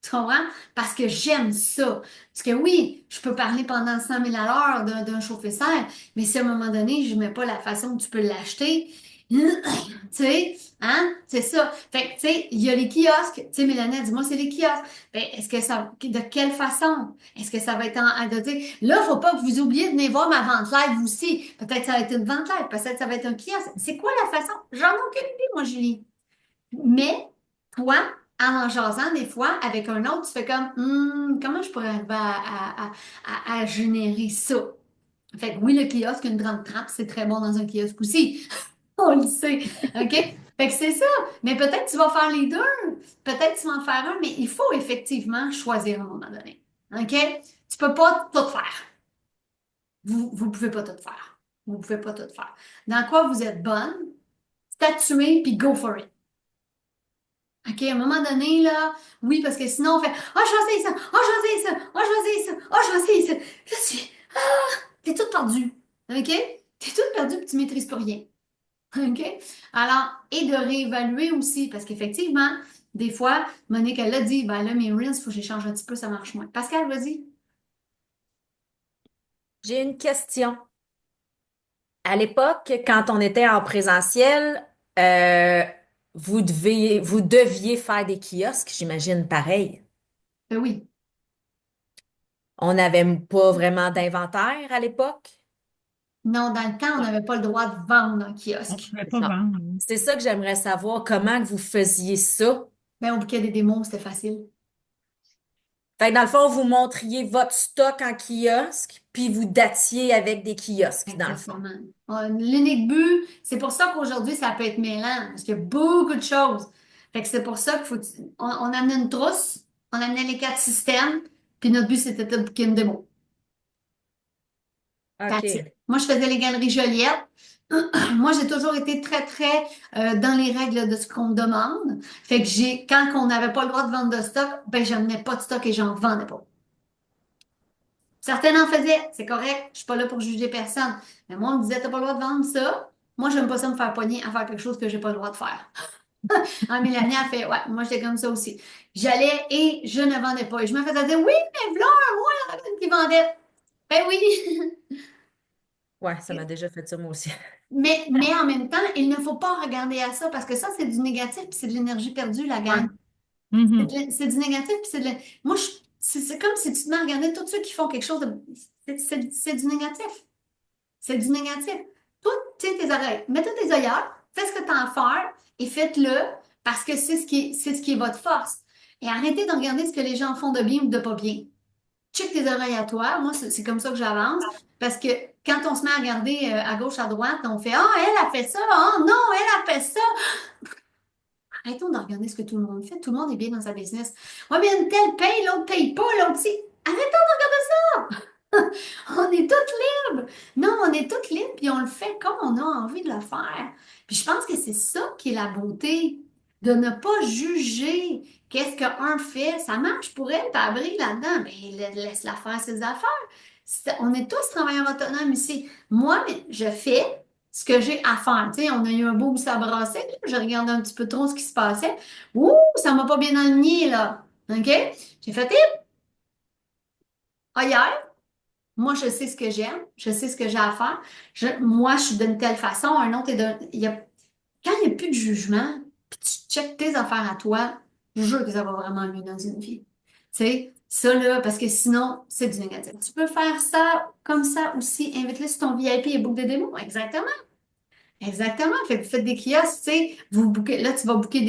Tu comprends? Parce que j'aime ça. Parce que oui, je peux parler pendant 100 000 à l'heure d'un chauffe-serre, mais si à un moment donné, je ne mets pas la façon que tu peux l'acheter, tu sais, hein? C'est ça. Fait que, tu sais, il y a les kiosques. Tu sais, Mélanie, dis-moi, c'est les kiosques. Ben, est-ce que ça, de quelle façon? Est-ce que ça va être de dire, là, faut pas que vous oubliez de venir voir ma vente live aussi. Peut-être que ça va être une vente live, peut-être que ça va être un kiosque. C'est quoi la façon? J'en ai aucune idée, moi, Julie. Mais, toi, en jasant des fois avec un autre, tu fais comme, comment je pourrais arriver à générer ça? Fait que oui, le kiosque, une grande trappe, c'est très bon dans un kiosque aussi. On le sait. OK? Fait que c'est ça. Mais peut-être que tu vas faire les deux. Peut-être que tu vas en faire un, mais il faut effectivement choisir à un moment donné. OK? Tu peux pas tout faire. Vous pouvez pas tout faire. Vous pouvez pas tout faire. Dans quoi vous êtes bonne, statuez puis go for it. OK, à un moment donné, là, oui, parce que sinon, on fait « Ah, choisis ça! Ah, choisis ça! Ah, choisis ça! Ah, choisis ça! » Là, t'es toute perdue. OK? T'es toute perdue et tu maîtrises plus rien. OK? Alors, et de réévaluer aussi, parce qu'effectivement, des fois, Monique, elle l'a dit, ben là, mes reels, il faut que j'échange un petit peu, ça marche moins. Pascal, vas-y. J'ai une question. À l'époque, quand on était en présentiel, vous deviez faire des kiosques, j'imagine pareil. Oui. On n'avait pas vraiment d'inventaire à l'époque. Non, dans le temps, on n'avait pas le droit de vendre un On kiosque. ne pouvait pas Non. vendre. C'est ça que j'aimerais savoir, comment que vous faisiez ça. Mais on bouquait des démos, c'était facile. Fait que dans le fond, vous montriez votre stock en kiosque, puis vous datiez avec des kiosques, dans le fond. Exactement. L'unique but, c'est pour ça qu'aujourd'hui, ça peut être mêlant, parce qu'il y a beaucoup de choses. Fait que c'est pour ça qu'il faut. On amenait une trousse, on amenait les 4 systèmes, puis notre but, c'était de booker une démo. That's it. OK. Moi, je faisais les galeries Joliette. Moi, j'ai toujours été très, très dans les règles de ce qu'on me demande. Fait que quand on n'avait pas le droit de vendre de stock, ben, je n'amenais pas de stock et j'en vendais pas. Certains en faisaient, c'est correct, je suis pas là pour juger personne. Mais moi, on me disait, t'as pas le droit de vendre ça. Moi, j'aime pas ça me faire pogner à faire quelque chose que j'ai pas le droit de faire. Ah, Mélanie a fait, ouais, moi, j'étais comme ça aussi. J'allais et je ne vendais pas. Et je me faisais dire, oui, mais voilà, moi, il y en avait qui vendait. Ben oui. Ouais, ça m'a déjà fait ça, moi aussi. Mais en même temps, il ne faut pas regarder à ça parce que ça, c'est du négatif puis c'est de l'énergie perdue, la gang. Mhm. C'est du négatif puis moi, c'est comme si tu te mets à regarder tous ceux qui font quelque chose de. C'est du négatif. C'est du négatif. Toi, tiens tes oreilles. Mets-toi tes œillères, fais ce que tu as à faire et faites-le parce que c'est ce qui est votre force. Et arrêtez de regarder ce que les gens font de bien ou de pas bien. Check tes oreilles à toi. Moi, c'est comme ça que j'avance. Parce que quand on se met à regarder à gauche, à droite, on fait Ah, elle a fait ça. Ah, non, elle a fait ça. Arrêtons de regarder ce que tout le monde fait. Tout le monde est bien dans sa business. Ouais, mais une telle paye, l'autre paye pas, l'autre si. Arrêtons de regarder ça. On est toutes libres. Non, on est toutes libres, puis on le fait comme on a envie de le faire. Puis je pense que c'est ça qui est la beauté, de ne pas juger qu'est-ce qu'un fait. Ça marche pour elle, pas abri là-dedans. Mais laisse-la faire ses affaires. On est tous travailleurs autonomes ici. Moi, je fais ce que j'ai à faire. Tu sais, on a eu un beau où ça brassait. Je regardais un petit peu trop ce qui se passait. Ouh, ça m'a pas bien aligné, là. OK? J'ai fait, hier, moi, je sais ce que j'aime, je sais ce que j'ai à faire. Moi, je suis d'une telle façon, un autre est d'un. Quand il n'y a plus de jugement, puis tu checkes tes affaires à toi, je jure que ça va vraiment mieux dans une vie. Tu sais, ça là, parce que sinon, c'est du négatif. Tu peux faire ça comme ça aussi. Invite-les sur ton VIP et book des démos. Exactement. Exactement. Fait que vous faites des kiosques, tu sais, là, tu vas booker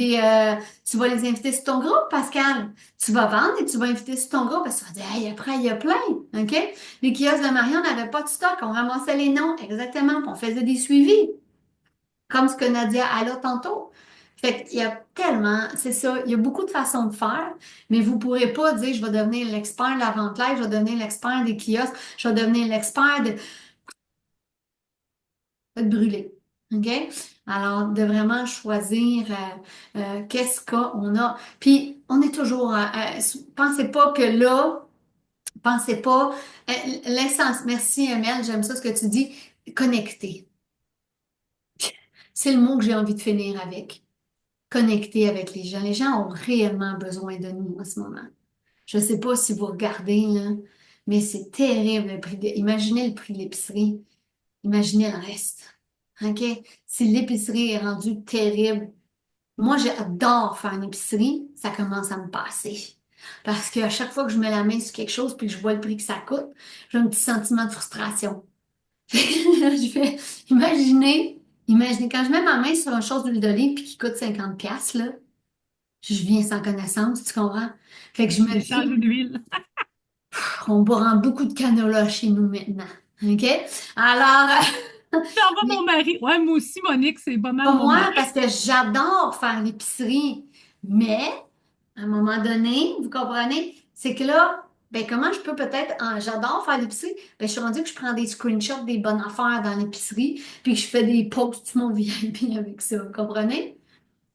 tu vas les inviter sur ton groupe, Pascal. Tu vas vendre et tu vas inviter sur ton groupe parce que tu vas dire, hey, après, il y a plein, OK? Les kiosques de Marion n'avaient pas de stock, on ramassait les noms, exactement, puis on faisait des suivis. comme ce que Nadia a là tantôt. Fait qu'il y a tellement, c'est ça, il y a beaucoup de façons de faire, mais vous ne pourrez pas dire je vais devenir l'expert de la vente live, je vais devenir l'expert des kiosques, je vais devenir l'expert de brûler. OK? Alors, de vraiment choisir qu'est-ce qu'on a. Puis, on est toujours, pensez pas que là, pensez pas, l'essence, merci Mel, j'aime ça ce que tu dis, connecter. C'est le mot que j'ai envie de finir avec. Connecter avec les gens. Les gens ont réellement besoin de nous en ce moment. Je ne sais pas si vous regardez, là, mais c'est terrible le prix imaginez le prix de l'épicerie. Imaginez le reste. OK? Si l'épicerie est rendue terrible, moi j'adore faire une épicerie, ça commence à me passer. Parce qu'à chaque fois que je mets la main sur quelque chose puis que je vois le prix que ça coûte, j'ai un petit sentiment de frustration. Je fais, imaginez, quand je mets ma main sur une chose d'huile d'olive puis qui coûte 50 pièces là, je viens sans connaissance, tu comprends? Fait que je me J'ai dis, changé d'huile. on boit beaucoup de canola chez nous maintenant. OK? Alors, J'envoie mon mari. Ouais, moi aussi, Monique, c'est pas mal pas mon moi, mari. parce que j'adore faire l'épicerie. Mais, à un moment donné, vous comprenez, c'est que là, ben comment je peux peut-être, j'adore faire l'épicerie, ben je suis rendue que je prends des screenshots des bonnes affaires dans l'épicerie, puis que je fais des posts sur mon VIP avec ça, vous comprenez?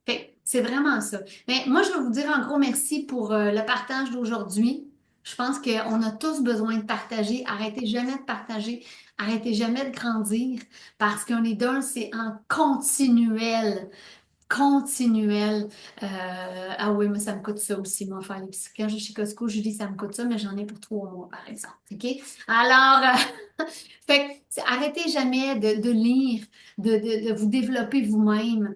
Fait que c'est vraiment ça. Mais moi, je veux vous dire en gros merci pour le partage d'aujourd'hui. Je pense qu'on a tous besoin de partager. Arrêtez jamais de partager. Arrêtez jamais de grandir parce qu'un leader, c'est en continuel. Ah oui, mais ça me coûte ça aussi, moi, faire l'épicerie. Quand je suis chez Costco, je dis ça me coûte ça, mais j'en ai pour 3 mois, par exemple. OK? Alors, fait que, arrêtez jamais de lire, de vous développer vous-même.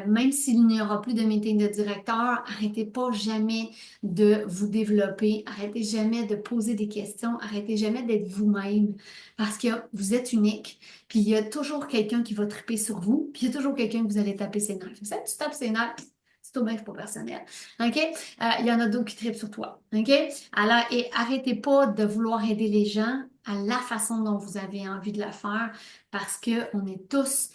Même s'il n'y aura plus de meeting de directeur, arrêtez pas jamais de vous développer. Arrêtez jamais de poser des questions. Arrêtez jamais d'être vous-même parce que vous êtes unique. Puis il y a toujours quelqu'un qui va triper sur vous. Puis il y a toujours quelqu'un que vous allez taper ses nerfs. Fait que ça, tu tapes ses nerfs. C'est tout bien, c'est pas personnel. OK? Il y en a d'autres qui tripent sur toi. OK? Alors, et arrêtez pas de vouloir aider les gens à la façon dont vous avez envie de le faire parce qu'on est tous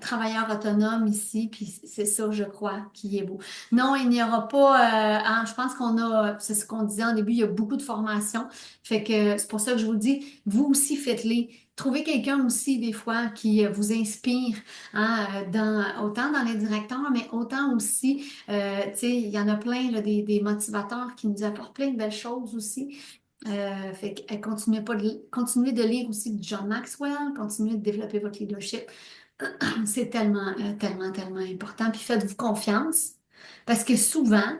travailleurs autonomes ici, puis c'est ça, je crois, qui est beau. Non, il n'y aura pas, je pense qu'on a, c'est ce qu'on disait en début, il y a beaucoup de formations. Fait que c'est pour ça que je vous dis, vous aussi faites-les. Trouvez quelqu'un aussi, des fois, qui vous inspire, hein, autant dans les directeurs, mais autant aussi, tu sais, il y en a plein, là, des motivateurs qui nous apportent plein de belles choses aussi. Fait que, continuez de lire aussi de John Maxwell, continuez de développer votre leadership. C'est tellement, tellement, tellement important. Puis faites-vous confiance parce que souvent,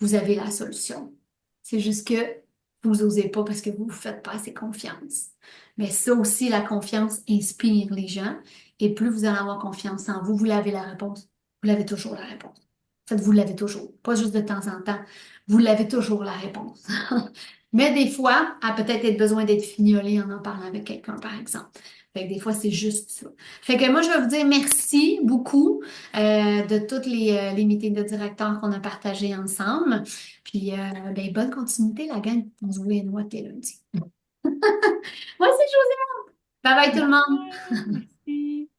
vous avez la solution. C'est juste que vous n'osez pas parce que vous ne vous faites pas assez confiance. Mais ça aussi, la confiance inspire les gens. Et plus vous allez avoir confiance en vous, vous l'avez la réponse. Vous l'avez toujours la réponse. En fait, vous l'avez toujours. Pas juste de temps en temps. Vous l'avez toujours la réponse. Mais des fois, elle a peut-être besoin d'être fignolée en parlant avec quelqu'un, par exemple. Fait que des fois, c'est juste ça. Fait que moi, je vais vous dire merci beaucoup de tous les meetings de directeurs qu'on a partagés ensemble. Puis, ben, bonne continuité, la gang. On se voit et nous, lundi. Moi, c'est Josiane. Bye bye tout le monde. Bye. Merci.